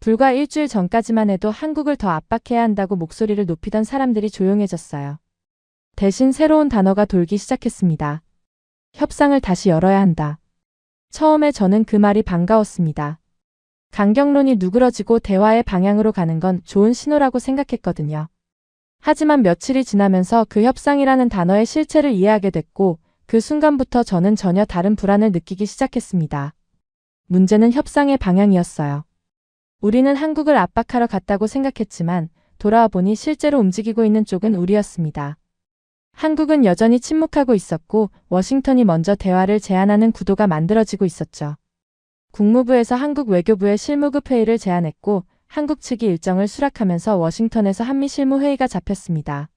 불과 일주일 전까지만 해도 한국을 더 압박해야 한다고 목소리를 높이던 사람들이 조용해졌어요. 대신 새로운 단어가 돌기 시작했습니다. 협상을 다시 열어야 한다. 처음에 저는 그 말이 반가웠습니다. 강경론이 누그러지고 대화의 방향으로 가는 건 좋은 신호라고 생각했거든요. 하지만 며칠이 지나면서 그 협상이라는 단어의 실체를 이해하게 됐고 그 순간부터 저는 전혀 다른 불안을 느끼기 시작했습니다. 문제는 협상의 방향이었어요. 우리는 한국을 압박하러 갔다고 생각했지만 돌아와 보니 실제로 움직이고 있는 쪽은 우리였습니다. 한국은 여전히 침묵하고 있었고 워싱턴이 먼저 대화를 제안하는 구도가 만들어지고 있었죠. 국무부에서 한국 외교부에 실무급 회의를 제안했고 한국 측이 일정을 수락하면서 워싱턴에서 한미 실무 회의가 잡혔습니다.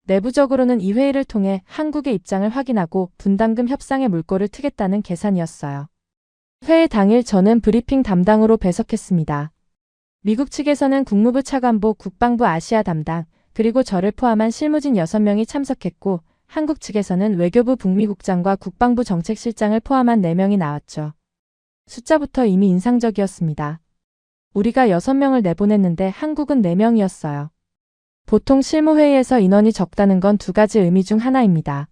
내부적으로는 이 회의를 통해 한국의 입장을 확인하고 분담금 협상의 물꼬를 트겠다는 계산이었어요. 회의 당일 저는 브리핑 담당으로 배석했습니다. 미국 측에서는 국무부 차관보, 국방부 아시아 담당, 그리고 저를 포함한 실무진 6명이 참석했고 한국 측에서는 외교부 북미국장과 국방부 정책실장을 포함한 4명이 나왔죠. 숫자부터 이미 인상적이었습니다. 우리가 6명을 내보냈는데 한국은 4명이었어요. 보통 실무회의에서 인원이 적다는 건 2가지 의미 중 하나입니다.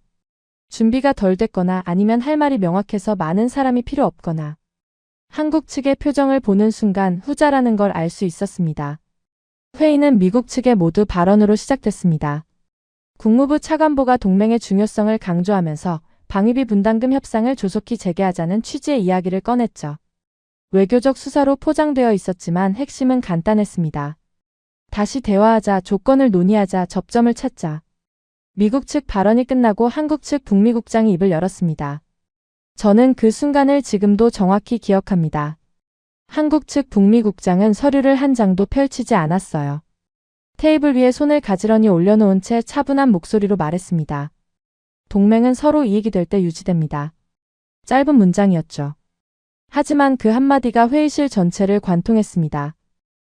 준비가 덜 됐거나 아니면 할 말이 명확해서 많은 사람이 필요 없거나. 한국 측의 표정을 보는 순간 후자라는 걸 알 수 있었습니다. 회의는 미국 측의 모두 발언으로 시작됐습니다. 국무부 차관보가 동맹의 중요성을 강조하면서 방위비 분담금 협상을 조속히 재개하자는 취지의 이야기를 꺼냈죠. 외교적 수사로 포장되어 있었지만 핵심은 간단했습니다. 다시 대화하자, 조건을 논의하자, 접점을 찾자. 미국 측 발언이 끝나고 한국 측 북미국장이 입을 열었습니다. 저는 그 순간을 지금도 정확히 기억합니다. 한국 측 북미국장은 서류를 한 장도 펼치지 않았어요. 테이블 위에 손을 가지런히 올려놓은 채 차분한 목소리로 말했습니다. 동맹은 서로 이익이 될 때 유지됩니다. 짧은 문장이었죠. 하지만 그 한마디가 회의실 전체를 관통했습니다.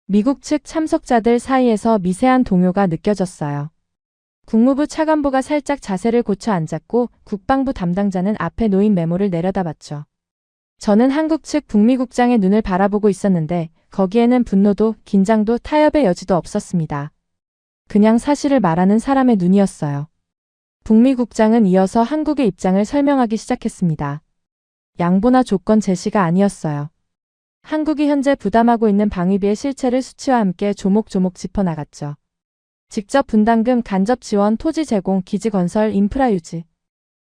미국 측 참석자들 사이에서 미세한 동요가 느껴졌어요. 국무부 차관보가 살짝 자세를 고쳐 앉았고 국방부 담당자는 앞에 놓인 메모를 내려다봤죠. 저는 한국 측 북미국장의 눈을 바라보고 있었는데 거기에는 분노도 긴장도 타협의 여지도 없었습니다. 그냥 사실을 말하는 사람의 눈이었어요. 북미국장은 이어서 한국의 입장을 설명하기 시작했습니다. 양보나 조건 제시가 아니었어요. 한국이 현재 부담하고 있는 방위비의 실체를 수치와 함께 조목조목 짚어나갔죠. 직접 분담금, 간접 지원, 토지 제공, 기지 건설, 인프라 유지.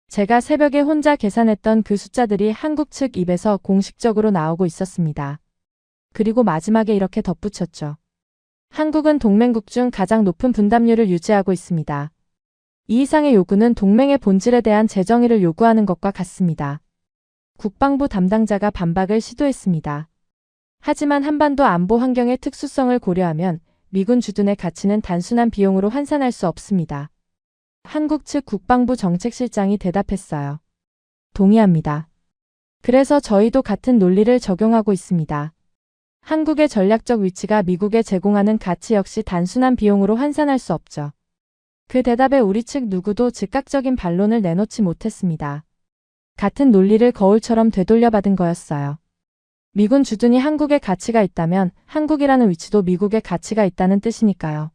제가 새벽에 혼자 계산했던 그 숫자들이 한국 측 입에서 공식적으로 나오고 있었습니다. 그리고 마지막에 이렇게 덧붙였죠. 한국은 동맹국 중 가장 높은 분담률을 유지하고 있습니다. 이 이상의 요구는 동맹의 본질에 대한 재정의를 요구하는 것과 같습니다. 국방부 담당자가 반박을 시도했습니다. 하지만 한반도 안보 환경의 특수성을 고려하면 미군 주둔의 가치는 단순한 비용으로 환산할 수 없습니다. 한국 측 국방부 정책실장이 대답했어요. 동의합니다. 그래서 저희도 같은 논리를 적용하고 있습니다. 한국의 전략적 위치가 미국에 제공하는 가치 역시 단순한 비용으로 환산할 수 없죠. 그 대답에 우리 측 누구도 즉각적인 반론을 내놓지 못했습니다. 같은 논리를 거울처럼 되돌려받은 거였어요. 미군 주둔이 한국에 가치가 있다면 한국이라는 위치도 미국에 가치가 있다는 뜻이니까요.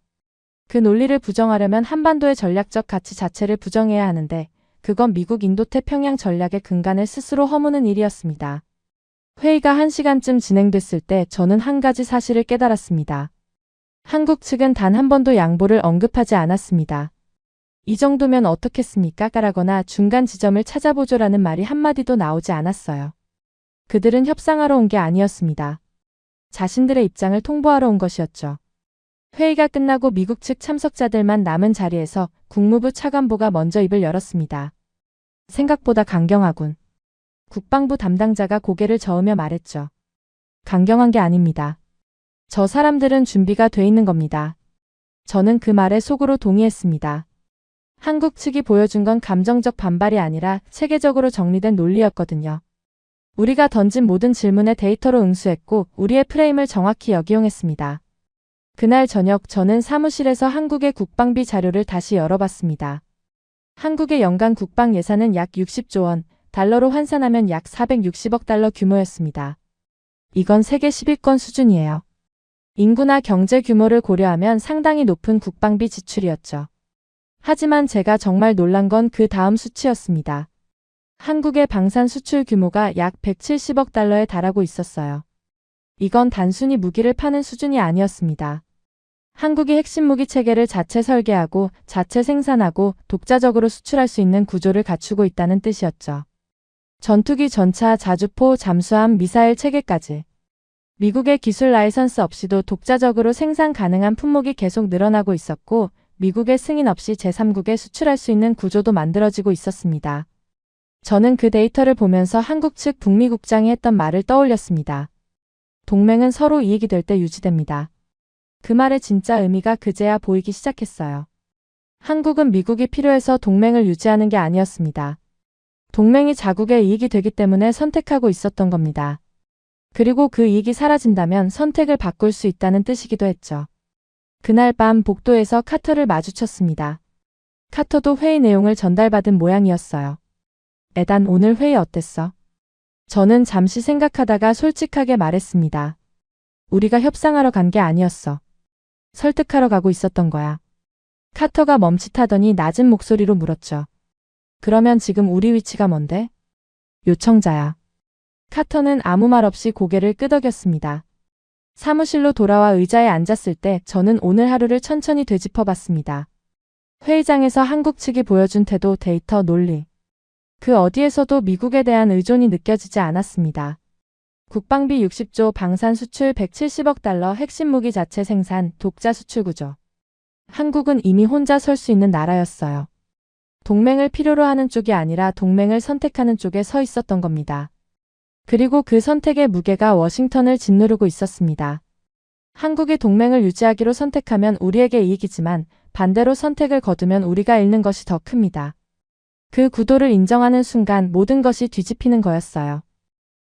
그 논리를 부정하려면 한반도의 전략적 가치 자체를 부정해야 하는데 그건 미국 인도태평양 전략의 근간을 스스로 허무는 일이었습니다. 회의가 1시간쯤 진행됐을 때 저는 한 가지 사실을 깨달았습니다. 한국 측은 단 한 번도 양보를 언급하지 않았습니다. 이 정도면 어떻겠습니까? 라거나 중간 지점을 찾아보죠라는 말이 한마디도 나오지 않았어요. 그들은 협상하러 온 게 아니었습니다. 자신들의 입장을 통보하러 온 것이었죠. 회의가 끝나고 미국 측 참석자들만 남은 자리에서 국무부 차관보가 먼저 입을 열었습니다. 생각보다 강경하군. 국방부 담당자가 고개를 저으며 말했죠. 강경한 게 아닙니다. 저 사람들은 준비가 돼 있는 겁니다. 저는 그 말에 속으로 동의했습니다. 한국 측이 보여준 건 감정적 반발이 아니라 체계적으로 정리된 논리였거든요. 우리가 던진 모든 질문에 데이터로 응수했고 우리의 프레임을 정확히 역이용했습니다. 그날 저녁 저는 사무실에서 한국의 국방비 자료를 다시 열어봤습니다. 한국의 연간 국방 예산은 약 60조 원, 달러로 환산하면 약 460억 달러 규모였습니다. 이건 세계 10위권 수준이에요. 인구나 경제 규모를 고려하면 상당히 높은 국방비 지출이었죠. 하지만 제가 정말 놀란 건 그 다음 수치였습니다. 한국의 방산 수출 규모가 약 170억 달러에 달하고 있었어요. 이건 단순히 무기를 파는 수준이 아니었습니다. 한국이 핵심 무기 체계를 자체 설계하고 자체 생산하고 독자적으로 수출할 수 있는 구조를 갖추고 있다는 뜻이었죠. 전투기, 전차, 자주포, 잠수함, 미사일 체계까지. 미국의 기술 라이선스 없이도 독자적으로 생산 가능한 품목이 계속 늘어나고 있었고 미국의 승인 없이 제3국에 수출할 수 있는 구조도 만들어지고 있었습니다. 저는 그 데이터를 보면서 한국 측 북미국장이 했던 말을 떠올렸습니다. 동맹은 서로 이익이 될 때 유지됩니다. 그 말의 진짜 의미가 그제야 보이기 시작했어요. 한국은 미국이 필요해서 동맹을 유지하는 게 아니었습니다. 동맹이 자국의 이익이 되기 때문에 선택하고 있었던 겁니다. 그리고 그 이익이 사라진다면 선택을 바꿀 수 있다는 뜻이기도 했죠. 그날 밤 복도에서 카터를 마주쳤습니다. 카터도 회의 내용을 전달받은 모양이었어요. 에단, 오늘 회의 어땠어? 저는 잠시 생각하다가 솔직하게 말했습니다. 우리가 협상하러 간 게 아니었어. 설득하러 가고 있었던 거야. 카터가 멈칫하더니 낮은 목소리로 물었죠. 그러면 지금 우리 위치가 뭔데? 요청자야. 카터는 아무 말 없이 고개를 끄덕였습니다. 사무실로 돌아와 의자에 앉았을 때 저는 오늘 하루를 천천히 되짚어봤습니다. 회의장에서 한국 측이 보여준 태도, 데이터, 논리. 그 어디에서도 미국에 대한 의존이 느껴지지 않았습니다. 국방비 60조, 방산 수출 170억 달러, 핵심 무기 자체 생산, 독자 수출 구조. 한국은 이미 혼자 설 수 있는 나라였어요. 동맹을 필요로 하는 쪽이 아니라 동맹을 선택하는 쪽에 서 있었던 겁니다. 그리고 그 선택의 무게가 워싱턴을 짓누르고 있었습니다. 한국이 동맹을 유지하기로 선택하면 우리에게 이익이지만 반대로 선택을 거두면 우리가 잃는 것이 더 큽니다. 그 구도를 인정하는 순간 모든 것이 뒤집히는 거였어요.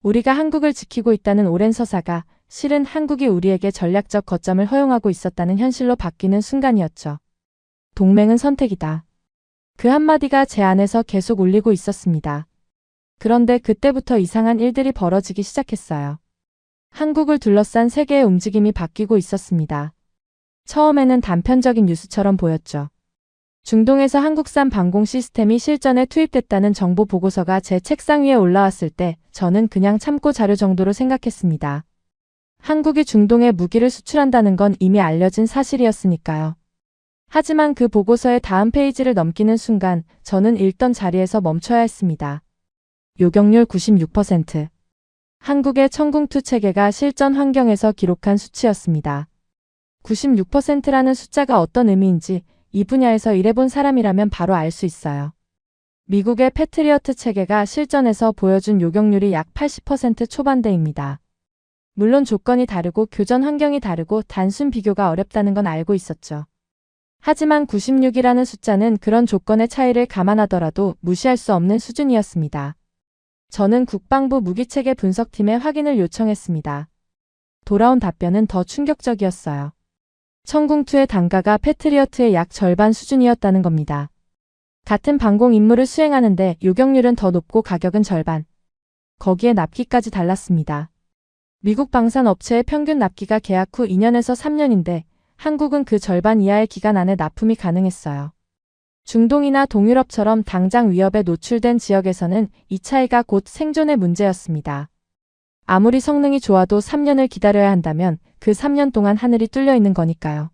우리가 한국을 지키고 있다는 오랜 서사가 실은 한국이 우리에게 전략적 거점을 허용하고 있었다는 현실로 바뀌는 순간이었죠. 동맹은 선택이다. 그 한마디가 제 안에서 계속 울리고 있었습니다. 그런데 그때부터 이상한 일들이 벌어지기 시작했어요. 한국을 둘러싼 세계의 움직임이 바뀌고 있었습니다. 처음에는 단편적인 뉴스처럼 보였죠. 중동에서 한국산 방공 시스템이 실전에 투입됐다는 정보 보고서가 제 책상 위에 올라왔을 때 저는 그냥 참고 자료 정도로 생각했습니다. 한국이 중동에 무기를 수출한다는 건 이미 알려진 사실이었으니까요. 하지만 그 보고서의 다음 페이지를 넘기는 순간 저는 읽던 자리에서 멈춰야 했습니다. 요격률 96%. 한국의 천궁2 체계가 실전 환경에서 기록한 수치였습니다. 96%라는 숫자가 어떤 의미인지 이 분야에서 일해본 사람이라면 바로 알 수 있어요. 미국의 패트리어트 체계가 실전에서 보여준 요격률이 약 80% 초반대입니다. 물론 조건이 다르고 교전 환경이 다르고 단순 비교가 어렵다는 건 알고 있었죠. 하지만 96이라는 숫자는 그런 조건의 차이를 감안하더라도 무시할 수 없는 수준이었습니다. 저는 국방부 무기체계 분석팀에 확인을 요청했습니다. 돌아온 답변은 더 충격적이었어요. 천궁2의 단가가 패트리어트의 약 절반 수준이었다는 겁니다. 같은 방공 임무를 수행하는데 요격률은 더 높고 가격은 절반. 거기에 납기까지 달랐습니다. 미국 방산 업체의 평균 납기가 계약 후 2년에서 3년인데 한국은 그 절반 이하의 기간 안에 납품이 가능했어요. 중동이나 동유럽처럼 당장 위협에 노출된 지역에서는 이 차이가 곧 생존의 문제였습니다. 아무리 성능이 좋아도 3년을 기다려야 한다면 그 3년 동안 하늘이 뚫려 있는 거니까요.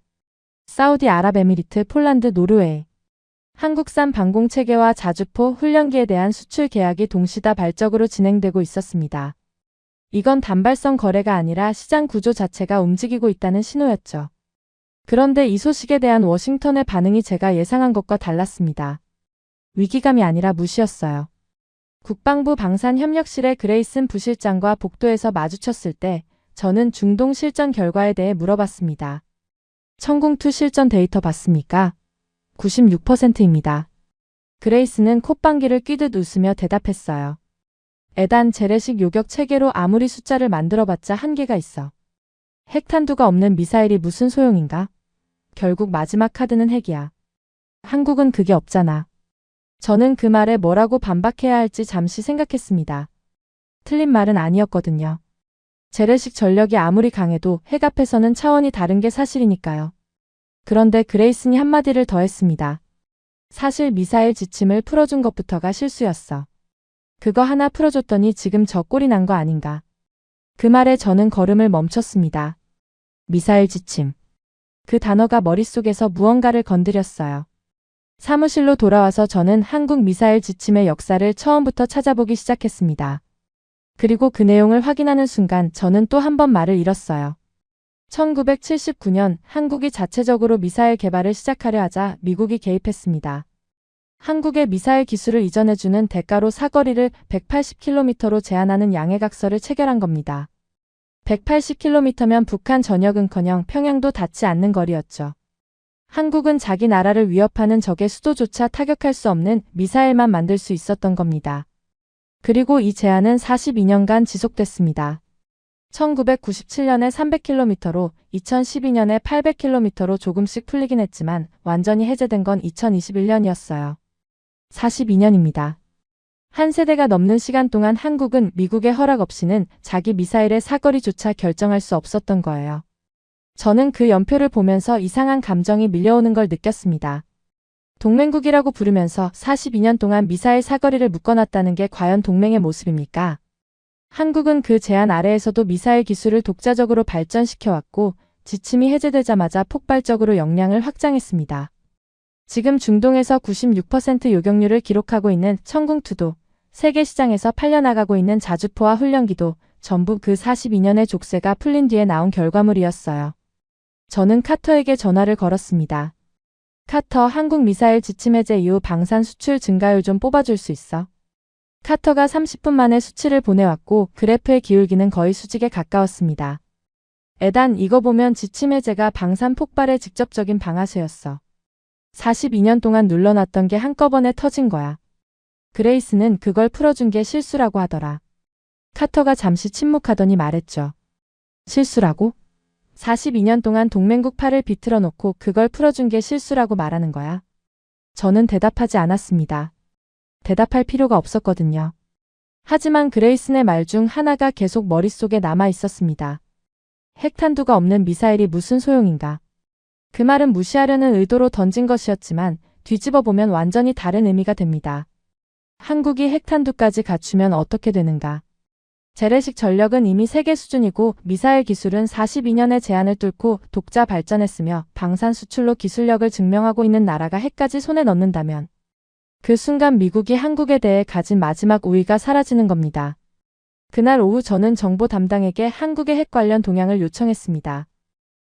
사우디아랍에미리트, 폴란드, 노르웨이. 한국산 방공체계와 자주포, 훈련기에 대한 수출 계약이 동시다발적으로 진행되고 있었습니다. 이건 단발성 거래가 아니라 시장 구조 자체가 움직이고 있다는 신호였죠. 그런데 이 소식에 대한 워싱턴의 반응이 제가 예상한 것과 달랐습니다. 위기감이 아니라 무시였어요. 국방부 방산협력실의 그레이슨 부실장과 복도에서 마주쳤을 때 저는 중동 실전 결과에 대해 물어봤습니다. 천궁2 실전 데이터 봤습니까? 96%입니다. 그레이슨은 콧방귀를 뀌듯 웃으며 대답했어요. 에단, 재래식 요격 체계로 아무리 숫자를 만들어봤자 한계가 있어. 핵탄두가 없는 미사일이 무슨 소용인가? 결국 마지막 카드는 핵이야. 한국은 그게 없잖아. 저는 그 말에 뭐라고 반박해야 할지 잠시 생각했습니다. 틀린 말은 아니었거든요. 재래식 전력이 아무리 강해도 핵 앞에서는 차원이 다른 게 사실이니까요. 그런데 그레이슨이 한마디를 더 했습니다. 사실 미사일 지침을 풀어준 것부터가 실수였어. 그거 하나 풀어줬더니 지금 저 꼴이 난 거 아닌가. 그 말에 저는 걸음을 멈췄습니다. 미사일 지침. 그 단어가 머릿속에서 무언가를 건드렸어요. 사무실로 돌아와서 저는 한국 미사일 지침의 역사를 처음부터 찾아보기 시작했습니다. 그리고 그 내용을 확인하는 순간 저는 또 한 번 말을 잃었어요. 1979년 한국이 자체적으로 미사일 개발을 시작하려 하자 미국이 개입했습니다. 한국의 미사일 기술을 이전해주는 대가로 사거리를 180km로 제한하는 양해각서를 체결한 겁니다. 180km면 북한 전역은커녕 평양도 닿지 않는 거리였죠. 한국은 자기 나라를 위협하는 적의 수도조차 타격할 수 없는 미사일만 만들 수 있었던 겁니다. 그리고 이 제한은 42년간 지속됐습니다. 1997년에 300km로 2012년에 800km로 조금씩 풀리긴 했지만 완전히 해제된 건 2021년이었어요. 42년입니다. 한 세대가 넘는 시간 동안 한국은 미국의 허락 없이는 자기 미사일의 사거리조차 결정할 수 없었던 거예요. 저는 그 연표를 보면서 이상한 감정이 밀려오는 걸 느꼈습니다. 동맹국이라고 부르면서 42년 동안 미사일 사거리를 묶어놨다는 게 과연 동맹의 모습입니까? 한국은 그 제한 아래에서도 미사일 기술을 독자적으로 발전시켜왔고 지침이 해제되자마자 폭발적으로 역량을 확장했습니다. 지금 중동에서 96% 요격률을 기록하고 있는 청궁2도, 세계 시장에서 팔려나가고 있는 자주포와 훈련기도 전부 그 42년의 족쇄가 풀린 뒤에 나온 결과물이었어요. 저는 카터에게 전화를 걸었습니다. 카터, 한국 미사일 지침 해제 이후 방산 수출 증가율 좀 뽑아줄 수 있어? 카터가 30분 만에 수치를 보내왔고 그래프의 기울기는 거의 수직에 가까웠습니다. 에단, 이거 보면 지침 해제가 방산 폭발의 직접적인 방아쇠였어. 42년 동안 눌러놨던 게 한꺼번에 터진 거야. 그레이스는 그걸 풀어준 게 실수라고 하더라. 카터가 잠시 침묵하더니 말했죠. 실수라고? 42년 동안 동맹국 팔을 비틀어 놓고 그걸 풀어준 게 실수라고 말하는 거야. 저는 대답하지 않았습니다. 대답할 필요가 없었거든요. 하지만 그레이슨의 말 중 하나가 계속 머릿속에 남아 있었습니다. 핵탄두가 없는 미사일이 무슨 소용인가. 그 말은 무시하려는 의도로 던진 것이었지만 뒤집어 보면 완전히 다른 의미가 됩니다. 한국이 핵탄두까지 갖추면 어떻게 되는가. 재래식 전력은 이미 세계 수준이고 미사일 기술은 42년의 제한을 뚫고 독자 발전했으며 방산 수출로 기술력을 증명하고 있는 나라가 핵까지 손에 넣는다면 그 순간 미국이 한국에 대해 가진 마지막 우위가 사라지는 겁니다. 그날 오후 저는 정보 담당에게 한국의 핵 관련 동향을 요청했습니다.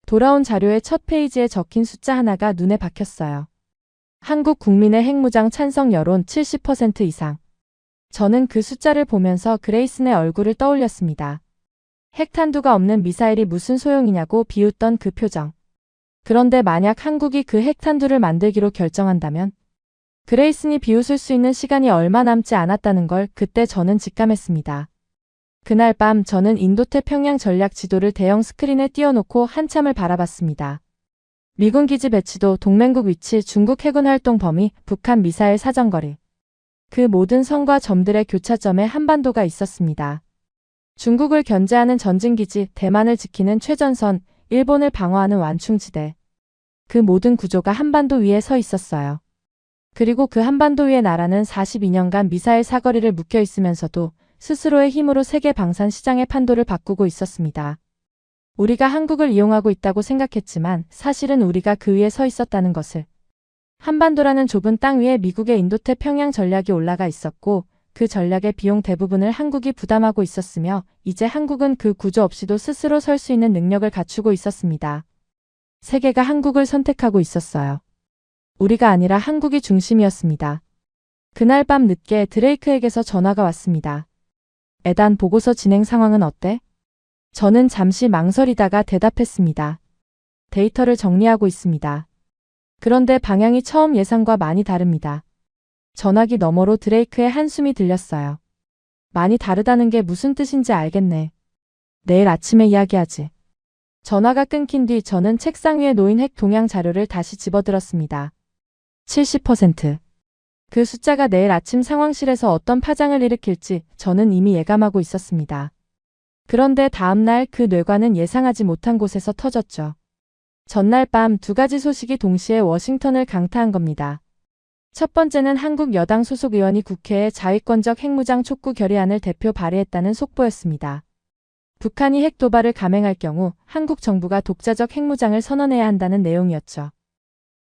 돌아온 자료의 첫 페이지에 적힌 숫자 하나가 눈에 박혔어요. 한국 국민의 핵무장 찬성 여론 70% 이상. 저는 그 숫자를 보면서 그레이슨의 얼굴을 떠올렸습니다. 핵탄두가 없는 미사일이 무슨 소용이냐고 비웃던 그 표정. 그런데 만약 한국이 그 핵탄두를 만들기로 결정한다면 그레이슨이 비웃을 수 있는 시간이 얼마 남지 않았다는 걸 그때 저는 직감했습니다. 그날 밤 저는 인도태평양 전략 지도를 대형 스크린에 띄워놓고 한참을 바라봤습니다. 미군 기지 배치도, 동맹국 위치, 중국 해군 활동 범위, 북한 미사일 사정거리. 그 모든 선과 점들의 교차점에 한반도가 있었습니다. 중국을 견제하는 전진기지, 대만을 지키는 최전선, 일본을 방어하는 완충지대. 그 모든 구조가 한반도 위에 서 있었어요. 그리고 그 한반도 위의 나라는 42년간 미사일 사거리를 묶여 있으면서도 스스로의 힘으로 세계 방산 시장의 판도를 바꾸고 있었습니다. 우리가 한국을 이용하고 있다고 생각했지만 사실은 우리가 그 위에 서 있었다는 것을. 한반도라는 좁은 땅 위에 미국의 인도태평양 전략이 올라가 있었고 그 전략의 비용 대부분을 한국이 부담하고 있었으며 이제 한국은 그 구조 없이도 스스로 설 수 있는 능력을 갖추고 있었습니다. 세계가 한국을 선택하고 있었어요. 우리가 아니라 한국이 중심이었습니다. 그날 밤 늦게 드레이크에게서 전화가 왔습니다. 에단, 보고서 진행 상황은 어때? 저는 잠시 망설이다가 대답했습니다. 데이터를 정리하고 있습니다. 그런데 방향이 처음 예상과 많이 다릅니다. 전화기 너머로 드레이크의 한숨이 들렸어요. 많이 다르다는 게 무슨 뜻인지 알겠네. 내일 아침에 이야기하지. 전화가 끊긴 뒤 저는 책상 위에 놓인 핵 동향 자료를 다시 집어들었습니다. 70%. 그 숫자가 내일 아침 상황실에서 어떤 파장을 일으킬지 저는 이미 예감하고 있었습니다. 그런데 다음날 그 뇌관은 예상하지 못한 곳에서 터졌죠. 전날 밤 두 가지 소식이 동시에 워싱턴을 강타한 겁니다. 첫 번째는 한국 여당 소속 의원이 국회에 자위권적 핵무장 촉구 결의안을 대표 발의했다는 속보였습니다. 북한이 핵 도발을 감행할 경우 한국 정부가 독자적 핵무장을 선언해야 한다는 내용이었죠.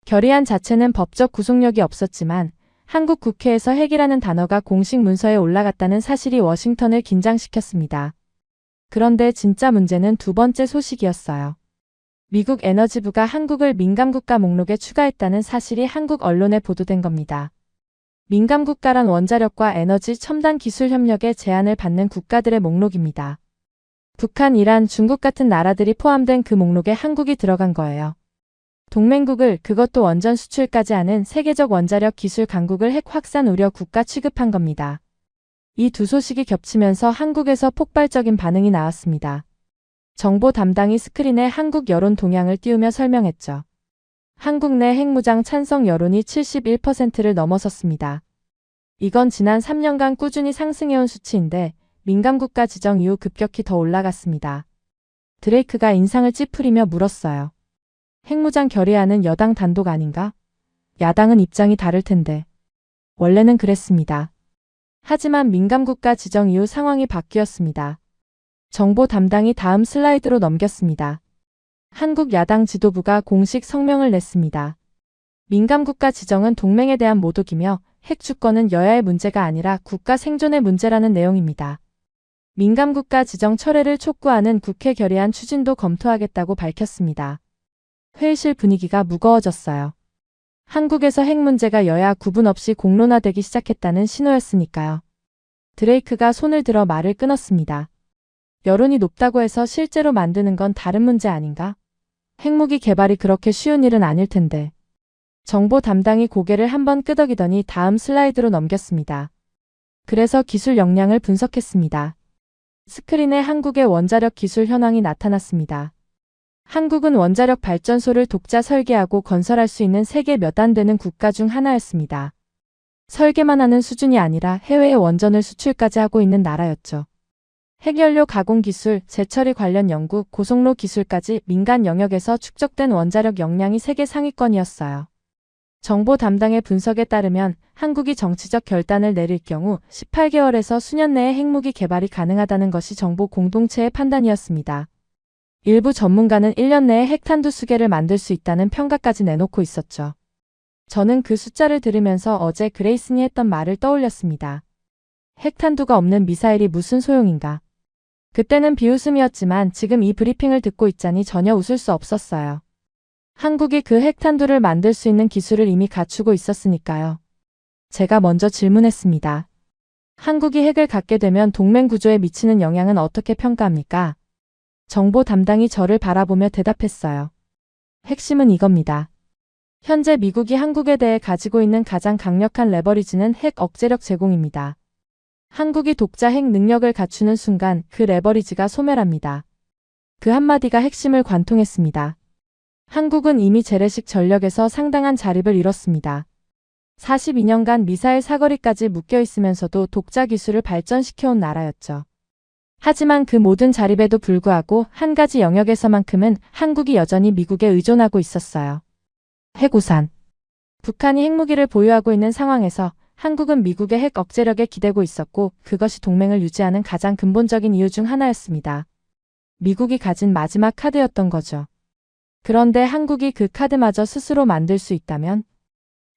결의안 자체는 법적 구속력이 없었지만 한국 국회에서 핵이라는 단어가 공식 문서에 올라갔다는 사실이 워싱턴을 긴장시켰습니다. 그런데 진짜 문제는 두 번째 소식이었어요. 미국 에너지부가 한국을 민감국가 목록에 추가했다는 사실이 한국 언론에 보도된 겁니다. 민감국가란 원자력과 에너지 첨단 기술 협력에 제한을 받는 국가들의 목록입니다. 북한, 이란, 중국 같은 나라들이 포함된 그 목록에 한국이 들어간 거예요. 동맹국을, 그것도 원전 수출까지 하는 세계적 원자력 기술 강국을 핵 확산 우려 국가 취급한 겁니다. 이 두 소식이 겹치면서 한국에서 폭발적인 반응이 나왔습니다. 정보 담당이 스크린에 한국 여론 동향을 띄우며 설명했죠. 한국 내 핵무장 찬성 여론이 71%를 넘어섰습니다. 이건 지난 3년간 꾸준히 상승해온 수치인데 민감국가 지정 이후 급격히 더 올라갔습니다. 드레이크가 인상을 찌푸리며 물었어요. 핵무장 결의안은 여당 단독 아닌가? 야당은 입장이 다를 텐데. 원래는 그랬습니다. 하지만 민감국가 지정 이후 상황이 바뀌었습니다. 정보 담당이 다음 슬라이드로 넘겼습니다. 한국 야당 지도부가 공식 성명을 냈습니다. 민감국가 지정은 동맹에 대한 모독이며 핵 주권은 여야의 문제가 아니라 국가 생존의 문제라는 내용입니다. 민감국가 지정 철회를 촉구하는 국회 결의안 추진도 검토하겠다고 밝혔습니다. 회의실 분위기가 무거워졌어요. 한국에서 핵 문제가 여야 구분 없이 공론화되기 시작했다는 신호였으니까요. 드레이크가 손을 들어 말을 끊었습니다. 여론이 높다고 해서 실제로 만드는 건 다른 문제 아닌가? 핵무기 개발이 그렇게 쉬운 일은 아닐 텐데. 정보 담당이 고개를 한번 끄덕이더니 다음 슬라이드로 넘겼습니다. 그래서 기술 역량을 분석했습니다. 스크린에 한국의 원자력 기술 현황이 나타났습니다. 한국은 원자력 발전소를 독자 설계하고 건설할 수 있는 세계 몇 안 되는 국가 중 하나였습니다. 설계만 하는 수준이 아니라 해외에 원전을 수출까지 하고 있는 나라였죠. 핵연료 가공 기술, 재처리 관련 연구, 고속로 기술까지 민간 영역에서 축적된 원자력 역량이 세계 상위권이었어요. 정보 담당의 분석에 따르면 한국이 정치적 결단을 내릴 경우 18개월에서 수년 내에 핵무기 개발이 가능하다는 것이 정보 공동체의 판단이었습니다. 일부 전문가는 1년 내에 핵탄두 수개를 만들 수 있다는 평가까지 내놓고 있었죠. 저는 그 숫자를 들으면서 어제 그레이슨이 했던 말을 떠올렸습니다. 핵탄두가 없는 미사일이 무슨 소용인가. 그때는 비웃음이었지만 지금 이 브리핑을 듣고 있자니 전혀 웃을 수 없었어요. 한국이 그 핵탄두를 만들 수 있는 기술을 이미 갖추고 있었으니까요. 제가 먼저 질문했습니다. 한국이 핵을 갖게 되면 동맹 구조에 미치는 영향은 어떻게 평가합니까? 정보 담당이 저를 바라보며 대답했어요. 핵심은 이겁니다. 현재 미국이 한국에 대해 가지고 있는 가장 강력한 레버리지는 핵 억제력 제공입니다. 한국이 독자 핵 능력을 갖추는 순간 그 레버리지가 소멸합니다. 그 한마디가 핵심을 관통했습니다. 한국은 이미 재래식 전력에서 상당한 자립을 이뤘습니다. 42년간 미사일 사거리까지 묶여 있으면서도 독자 기술을 발전시켜온 나라였죠. 하지만 그 모든 자립에도 불구하고 한 가지 영역에서만큼은 한국이 여전히 미국에 의존하고 있었어요. 핵우산. 북한이 핵무기를 보유하고 있는 상황에서 한국은 미국의 핵 억제력에 기대고 있었고 그것이 동맹을 유지하는 가장 근본적인 이유 중 하나였습니다. 미국이 가진 마지막 카드였던 거죠. 그런데 한국이 그 카드마저 스스로 만들 수 있다면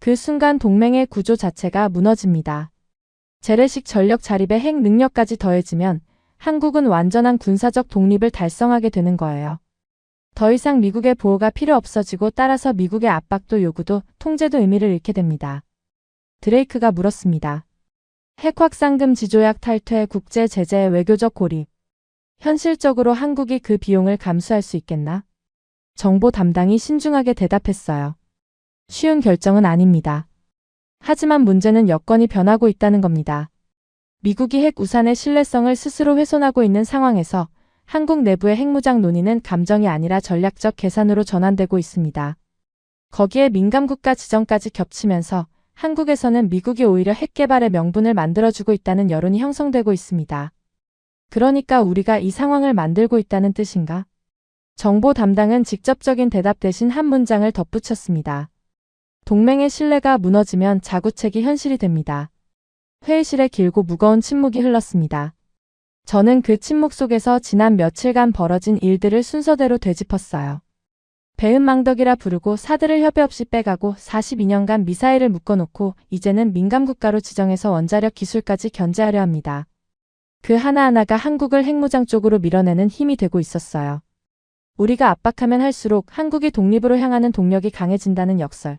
그 순간 동맹의 구조 자체가 무너집니다. 재래식 전력 자립에 핵 능력까지 더해지면 한국은 완전한 군사적 독립을 달성하게 되는 거예요. 더 이상 미국의 보호가 필요 없어지고 따라서 미국의 압박도 요구도 통제도 의미를 잃게 됩니다. 드레이크가 물었습니다. 핵 확산금 지조약 탈퇴, 국제 제재, 외교적 고립. 현실적으로 한국이 그 비용을 감수할 수 있겠나? 정보 담당이 신중하게 대답했어요. 쉬운 결정은 아닙니다. 하지만 문제는 여건이 변하고 있다는 겁니다. 미국이 핵 우산의 신뢰성을 스스로 훼손하고 있는 상황에서 한국 내부의 핵무장 논의는 감정이 아니라 전략적 계산으로 전환되고 있습니다. 거기에 민감국가 지정까지 겹치면서 한국에서는 미국이 오히려 핵 개발의 명분을 만들어주고 있다는 여론이 형성되고 있습니다. 그러니까 우리가 이 상황을 만들고 있다는 뜻인가? 정보 담당은 직접적인 대답 대신 한 문장을 덧붙였습니다. 동맹의 신뢰가 무너지면 자구책이 현실이 됩니다. 회의실에 길고 무거운 침묵이 흘렀습니다. 저는 그 침묵 속에서 지난 며칠간 벌어진 일들을 순서대로 되짚었어요. 배은망덕이라 부르고 사드를 협의 없이 빼가고 42년간 미사일을 묶어놓고 이제는 민감국가로 지정해서 원자력 기술까지 견제하려 합니다. 그 하나하나가 한국을 핵무장 쪽으로 밀어내는 힘이 되고 있었어요. 우리가 압박하면 할수록 한국이 독립으로 향하는 동력이 강해진다는 역설.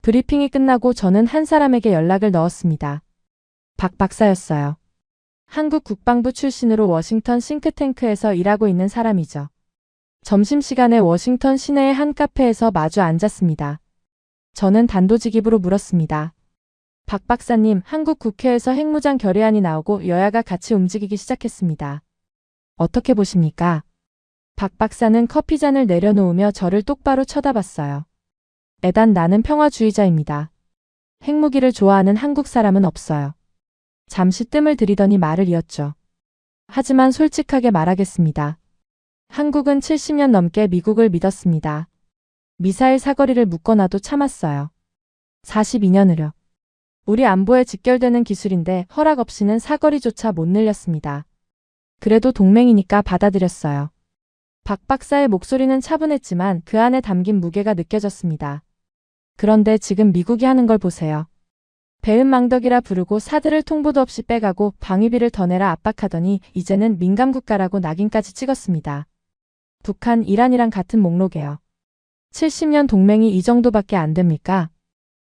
브리핑이 끝나고 저는 한 사람에게 연락을 넣었습니다. 박 박사였어요. 한국 국방부 출신으로 워싱턴 싱크탱크에서 일하고 있는 사람이죠. 점심시간에 워싱턴 시내의 한 카페에서 마주 앉았습니다. 저는 단도직입으로 물었습니다. 박 박사님, 한국 국회에서 핵무장 결의안이 나오고 여야가 같이 움직이기 시작했습니다. 어떻게 보십니까? 박 박사는 커피잔을 내려놓으며 저를 똑바로 쳐다봤어요. 애단 나는 평화주의자입니다. 핵무기를 좋아하는 한국 사람은 없어요. 잠시 뜸을 들이더니 말을 이었죠. 하지만 솔직하게 말하겠습니다. 한국은 70년 넘게 미국을 믿었습니다. 미사일 사거리를 묶어놔도 참았어요. 42년으려. 우리 안보에 직결되는 기술인데 허락 없이는 사거리조차 못 늘렸습니다. 그래도 동맹이니까 받아들였어요. 박 박사의 목소리는 차분했지만 그 안에 담긴 무게가 느껴졌습니다. 그런데 지금 미국이 하는 걸 보세요. 배은망덕이라 부르고 사드를 통보도 없이 빼가고 방위비를 더 내라 압박하더니 이제는 민감국가라고 낙인까지 찍었습니다. 북한, 이란이랑 같은 목록이에요. 70년 동맹이 이 정도밖에 안 됩니까?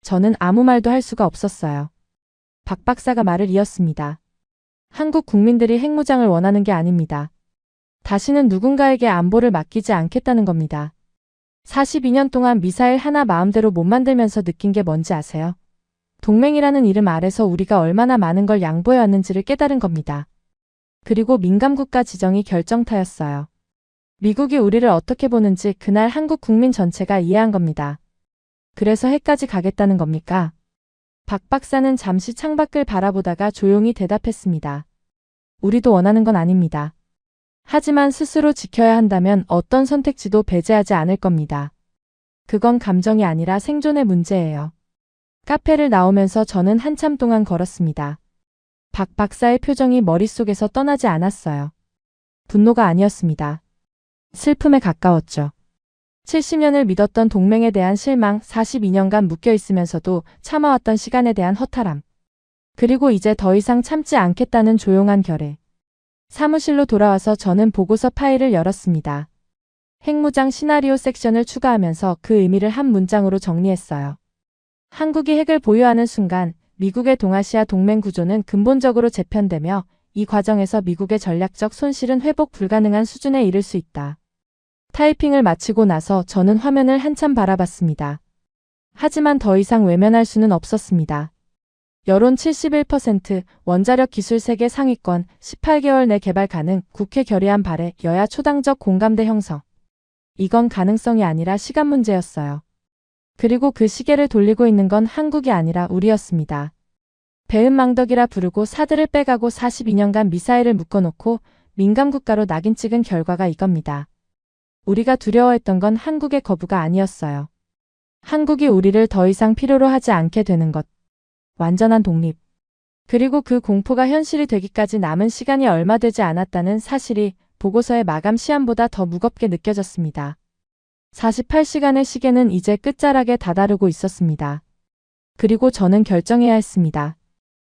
저는 아무 말도 할 수가 없었어요. 박 박사가 말을 이었습니다. 한국 국민들이 핵무장을 원하는 게 아닙니다. 다시는 누군가에게 안보를 맡기지 않겠다는 겁니다. 42년 동안 미사일 하나 마음대로 못 만들면서 느낀 게 뭔지 아세요? 동맹이라는 이름 아래서 우리가 얼마나 많은 걸 양보해왔는지를 깨달은 겁니다. 그리고 민감국가 지정이 결정타였어요. 미국이 우리를 어떻게 보는지 그날 한국 국민 전체가 이해한 겁니다. 그래서 해까지 가겠다는 겁니까? 박 박사는 잠시 창밖을 바라보다가 조용히 대답했습니다. 우리도 원하는 건 아닙니다. 하지만 스스로 지켜야 한다면 어떤 선택지도 배제하지 않을 겁니다. 그건 감정이 아니라 생존의 문제예요. 카페를 나오면서 저는 한참 동안 걸었습니다. 박 박사의 표정이 머릿속에서 떠나지 않았어요. 분노가 아니었습니다. 슬픔에 가까웠죠. 70년을 믿었던 동맹에 대한 실망, 42년간 묶여 있으면서도 참아왔던 시간에 대한 허탈함. 그리고 이제 더 이상 참지 않겠다는 조용한 결의. 사무실로 돌아와서 저는 보고서 파일을 열었습니다. 핵무장 시나리오 섹션을 추가하면서 그 의미를 한 문장으로 정리했어요. 한국이 핵을 보유하는 순간 미국의 동아시아 동맹 구조는 근본적으로 재편되며 이 과정에서 미국의 전략적 손실은 회복 불가능한 수준에 이를 수 있다. 타이핑을 마치고 나서 저는 화면을 한참 바라봤습니다. 하지만 더 이상 외면할 수는 없었습니다. 여론 71%, 원자력 기술 세계 상위권, 18개월 내 개발 가능, 국회 결의안 발의, 여야 초당적 공감대 형성. 이건 가능성이 아니라 시간 문제였어요. 그리고 그 시계를 돌리고 있는 건 한국이 아니라 우리였습니다. 배은망덕이라 부르고 사드를 빼가고 42년간 미사일을 묶어놓고 민감국가로 낙인 찍은 결과가 이겁니다. 우리가 두려워했던 건 한국의 거부가 아니었어요. 한국이 우리를 더 이상 필요로 하지 않게 되는 것. 완전한 독립. 그리고 그 공포가 현실이 되기까지 남은 시간이 얼마 되지 않았다는 사실이 보고서의 마감 시한보다 더 무겁게 느껴졌습니다. 48시간의 시계는 이제 끝자락에 다다르고 있었습니다. 그리고 저는 결정해야 했습니다.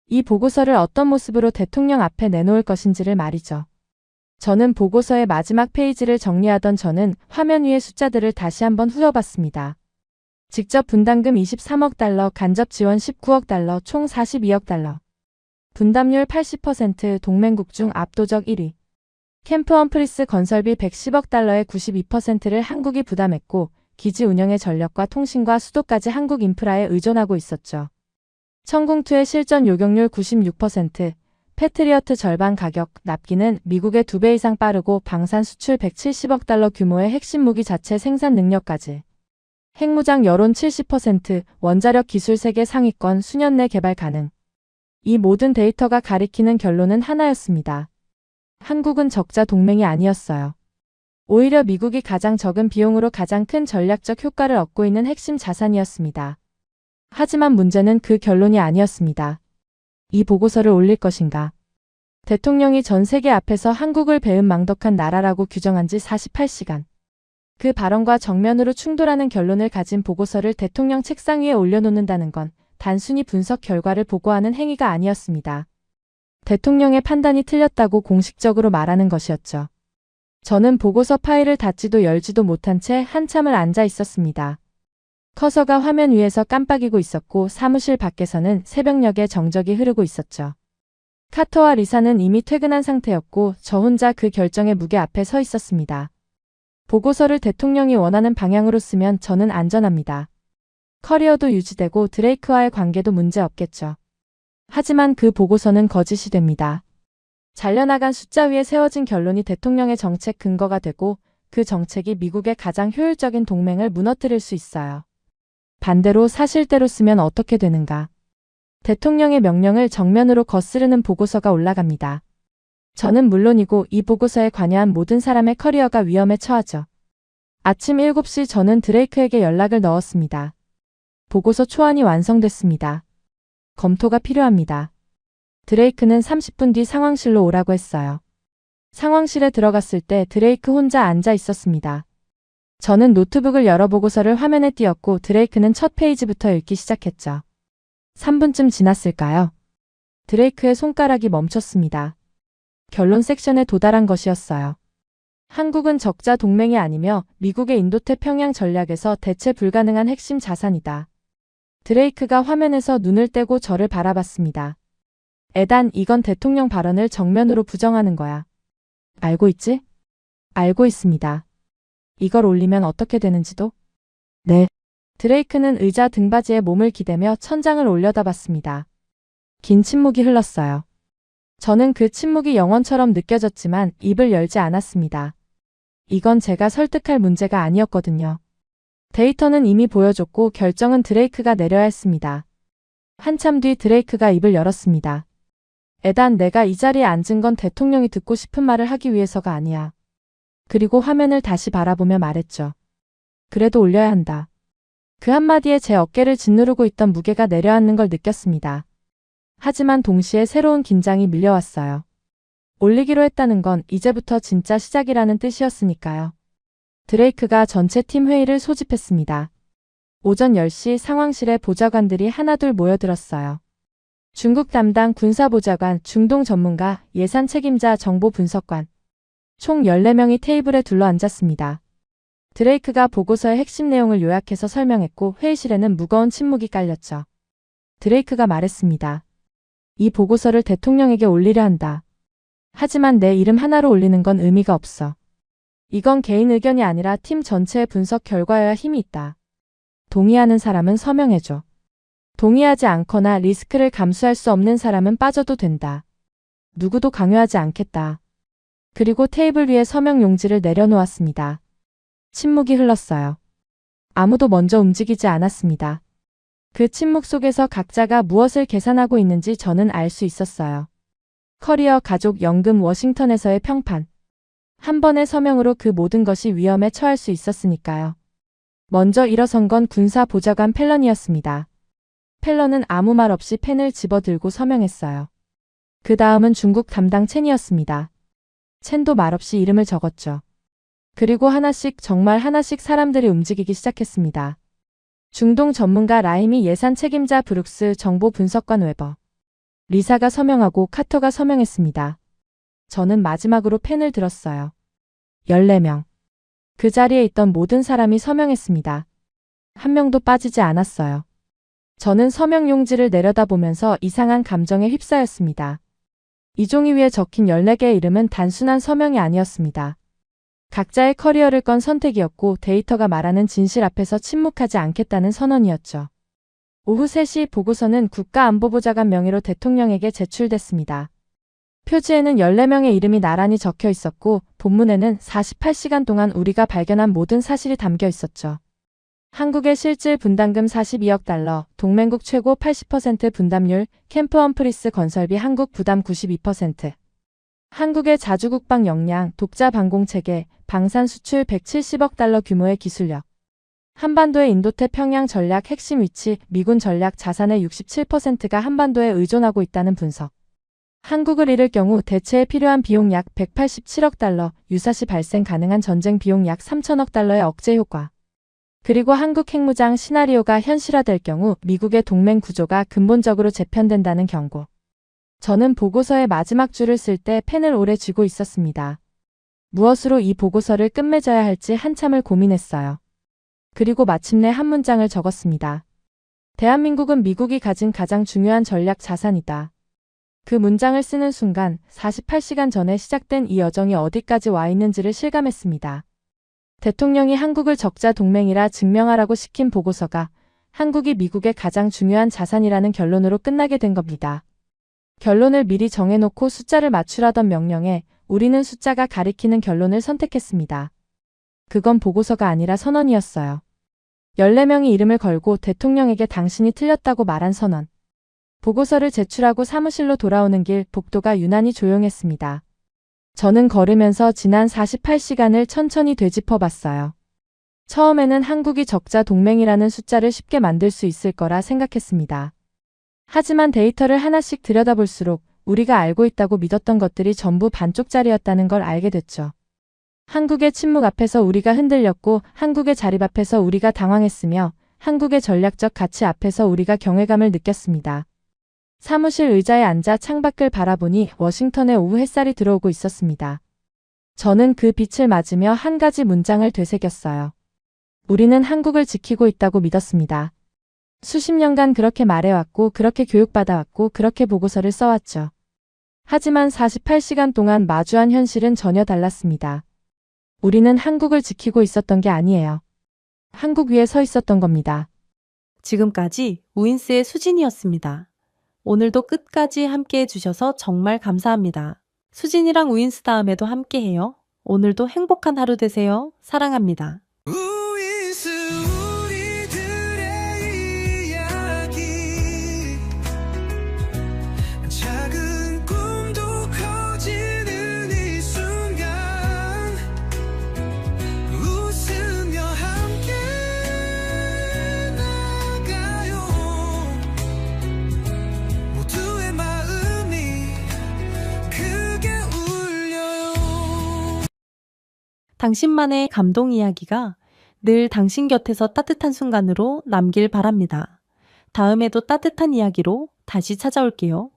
이 보고서를 어떤 모습으로 대통령 앞에 내놓을 것인지를 말이죠. 저는 보고서의 마지막 페이지를 정리하던 저는 화면 위의 숫자들을 다시 한번 훑어봤습니다. 직접 분담금 23억 달러, 간접 지원 19억 달러, 총 42억 달러. 분담률 80%, 동맹국 중 압도적 1위. 캠프 험프리스 건설비 110억 달러의 92%를 한국이 부담했고 기지 운영의 전력과 통신과 수도까지 한국 인프라에 의존하고 있었죠. 천궁2의 실전 요격률 96%, 패트리어트 절반 가격, 납기는 미국의 2배 이상 빠르고 방산 수출 170억 달러 규모의 핵심 무기 자체 생산 능력까지. 핵무장 여론 70%, 원자력 기술 세계 상위권, 수년 내 개발 가능. 이 모든 데이터가 가리키는 결론은 하나였습니다. 한국은 적자 동맹이 아니었어요. 오히려 미국이 가장 적은 비용으로 가장 큰 전략적 효과를 얻고 있는 핵심 자산이었습니다. 하지만 문제는 그 결론이 아니었습니다. 이 보고서를 올릴 것인가. 대통령이 전 세계 앞에서 한국을 배은망덕한 나라라고 규정한 지 48시간. 그 발언과 정면으로 충돌하는 결론을 가진 보고서를 대통령 책상 위에 올려놓는다는 건 단순히 분석 결과를 보고하는 행위가 아니었습니다. 대통령의 판단이 틀렸다고 공식적으로 말하는 것이었죠. 저는 보고서 파일을 닫지도 열지도 못한 채 한참을 앉아 있었습니다. 커서가 화면 위에서 깜빡이고 있었고 사무실 밖에서는 새벽녘에 정적이 흐르고 있었죠. 카터와 리사는 이미 퇴근한 상태였고 저 혼자 그 결정의 무게 앞에 서 있었습니다. 보고서를 대통령이 원하는 방향으로 쓰면 저는 안전합니다. 커리어도 유지되고 드레이크와의 관계도 문제 없겠죠. 하지만 그 보고서는 거짓이 됩니다. 잘려나간 숫자 위에 세워진 결론이 대통령의 정책 근거가 되고 그 정책이 미국의 가장 효율적인 동맹을 무너뜨릴 수 있어요. 반대로 사실대로 쓰면 어떻게 되는가? 대통령의 명령을 정면으로 거스르는 보고서가 올라갑니다. 저는 물론이고 이 보고서에 관여한 모든 사람의 커리어가 위험에 처하죠. 아침 7시 저는 드레이크에게 연락을 넣었습니다. 보고서 초안이 완성됐습니다. 검토가 필요합니다. 드레이크는 30분 뒤 상황실로 오라고 했어요. 상황실에 들어갔을 때 드레이크 혼자 앉아 있었습니다. 저는 노트북을 열어 보고서를 화면에 띄웠고 드레이크는 첫 페이지부터 읽기 시작했죠. 3분쯤 지났을까요? 드레이크의 손가락이 멈췄습니다. 결론 섹션에 도달한 것이었어요. 한국은 적자 동맹이 아니며 미국의 인도태평양 전략에서 대체 불가능한 핵심 자산이다. 드레이크가 화면에서 눈을 떼고 저를 바라봤습니다. 에단, 이건 대통령 발언을 정면으로 부정하는 거야. 알고 있지? 알고 있습니다. 이걸 올리면 어떻게 되는지도? 네. 드레이크는 의자 등받이에 몸을 기대며 천장을 올려다봤습니다. 긴 침묵이 흘렀어요. 저는 그 침묵이 영원처럼 느껴졌지만 입을 열지 않았습니다. 이건 제가 설득할 문제가 아니었거든요. 데이터는 이미 보여줬고 결정은 드레이크가 내려야 했습니다. 한참 뒤 드레이크가 입을 열었습니다. 에단, 내가 이 자리에 앉은 건 대통령이 듣고 싶은 말을 하기 위해서가 아니야. 그리고 화면을 다시 바라보며 말했죠. 그래도 올려야 한다. 그 한마디에 제 어깨를 짓누르고 있던 무게가 내려앉는 걸 느꼈습니다. 하지만 동시에 새로운 긴장이 밀려왔어요. 올리기로 했다는 건 이제부터 진짜 시작이라는 뜻이었으니까요. 드레이크가 전체 팀 회의를 소집했습니다. 오전 10시 상황실에 보좌관들이 하나둘 모여들었어요. 중국 담당 군사보좌관, 중동 전문가, 예산 책임자, 정보 분석관. 총 14명이 테이블에 둘러앉았습니다. 드레이크가 보고서의 핵심 내용을 요약해서 설명했고 회의실에는 무거운 침묵이 깔렸죠. 드레이크가 말했습니다. 이 보고서를 대통령에게 올리려 한다. 하지만 내 이름 하나로 올리는 건 의미가 없어. 이건 개인 의견이 아니라 팀 전체의 분석 결과여야 힘이 있다. 동의하는 사람은 서명해줘. 동의하지 않거나 리스크를 감수할 수 없는 사람은 빠져도 된다. 누구도 강요하지 않겠다. 그리고 테이블 위에 서명 용지를 내려놓았습니다. 침묵이 흘렀어요. 아무도 먼저 움직이지 않았습니다. 그 침묵 속에서 각자가 무엇을 계산하고 있는지 저는 알 수 있었어요. 커리어, 가족, 연금, 워싱턴에서의 평판. 한 번의 서명으로 그 모든 것이 위험에 처할 수 있었으니까요. 먼저 일어선 건 군사보좌관 펠런이었습니다. 펠런은 아무 말 없이 펜을 집어들고 서명했어요. 그 다음은 중국 담당 첸이었습니다. 첸도 말없이 이름을 적었죠. 그리고 하나씩, 정말 하나씩 사람들이 움직이기 시작했습니다. 중동 전문가 라임이 예산 책임자 브룩스, 정보 분석관 웨버. 리사가 서명하고 카터가 서명했습니다. 저는 마지막으로 펜을 들었어요. 14명. 그 자리에 있던 모든 사람이 서명했습니다. 한 명도 빠지지 않았어요. 저는 서명 용지를 내려다보면서 이상한 감정에 휩싸였습니다. 이 종이 위에 적힌 14개의 이름은 단순한 서명이 아니었습니다. 각자의 커리어를 건 선택이었고 데이터가 말하는 진실 앞에서 침묵하지 않겠다는 선언이었죠. 오후 3시 보고서는 국가안보보좌관 명의로 대통령에게 제출됐습니다. 표지에는 14명의 이름이 나란히 적혀 있었고 본문에는 48시간 동안 우리가 발견한 모든 사실이 담겨 있었죠. 한국의 실질 분담금 42억 달러, 동맹국 최고 80% 분담률, 캠프 험프리스 건설비 한국 부담 92%. 한국의 자주국방 역량, 독자 방공체계, 방산 수출 170억 달러 규모의 기술력. 한반도의 인도태평양 전략 핵심 위치, 미군 전략 자산의 67%가 한반도에 의존하고 있다는 분석. 한국을 잃을 경우 대체에 필요한 비용 약 187억 달러, 유사시 발생 가능한 전쟁 비용 약 3천억 달러의 억제 효과. 그리고 한국 핵무장 시나리오가 현실화될 경우 미국의 동맹 구조가 근본적으로 재편된다는 경고. 저는 보고서의 마지막 줄을 쓸 때 펜을 오래 쥐고 있었습니다. 무엇으로 이 보고서를 끝맺어야 할지 한참을 고민했어요. 그리고 마침내 한 문장을 적었습니다. 대한민국은 미국이 가진 가장 중요한 전략 자산이다. 그 문장을 쓰는 순간 48시간 전에 시작된 이 여정이 어디까지 와 있는지를 실감했습니다. 대통령이 한국을 적자 동맹이라 증명하라고 시킨 보고서가 한국이 미국의 가장 중요한 자산이라는 결론으로 끝나게 된 겁니다. 결론을 미리 정해놓고 숫자를 맞추라던 명령에 우리는 숫자가 가리키는 결론을 선택했습니다. 그건 보고서가 아니라 선언이었어요. 14명이 이름을 걸고 대통령에게 당신이 틀렸다고 말한 선언. 보고서를 제출하고 사무실로 돌아오는 길 복도가 유난히 조용했습니다. 저는 걸으면서 지난 48시간을 천천히 되짚어 봤어요. 처음에는 한국이 적자 동맹이라는 숫자를 쉽게 만들 수 있을 거라 생각했습니다. 하지만 데이터를 하나씩 들여다볼수록 우리가 알고 있다고 믿었던 것들이 전부 반쪽짜리였다는 걸 알게 됐죠. 한국의 침묵 앞에서 우리가 흔들렸고 한국의 자립 앞에서 우리가 당황했으며 한국의 전략적 가치 앞에서 우리가 경외감을 느꼈습니다. 사무실 의자에 앉아 창밖을 바라보니 워싱턴의 오후 햇살이 들어오고 있었습니다. 저는 그 빛을 맞으며 한 가지 문장을 되새겼어요. 우리는 한국을 지키고 있다고 믿었습니다. 수십 년간 그렇게 말해왔고 그렇게 교육받아왔고 그렇게 보고서를 써왔죠. 하지만 48시간 동안 마주한 현실은 전혀 달랐습니다. 우리는 한국을 지키고 있었던 게 아니에요. 한국 위에 서 있었던 겁니다. 지금까지 우인스의 수진이었습니다. 오늘도 끝까지 함께 해주셔서 정말 감사합니다. 수진이랑 우인스 다음에도 함께해요. 오늘도 행복한 하루 되세요. 사랑합니다. 우인스 우리들의 이야기 작은 꿈도 커지는 이 순간 웃으며 함께 나가요 모두의 마음이 크게 울려요. 당신만의 감동 이야기가 늘 당신 곁에서 따뜻한 순간으로 남길 바랍니다. 다음에도 따뜻한 이야기로 다시 찾아올게요.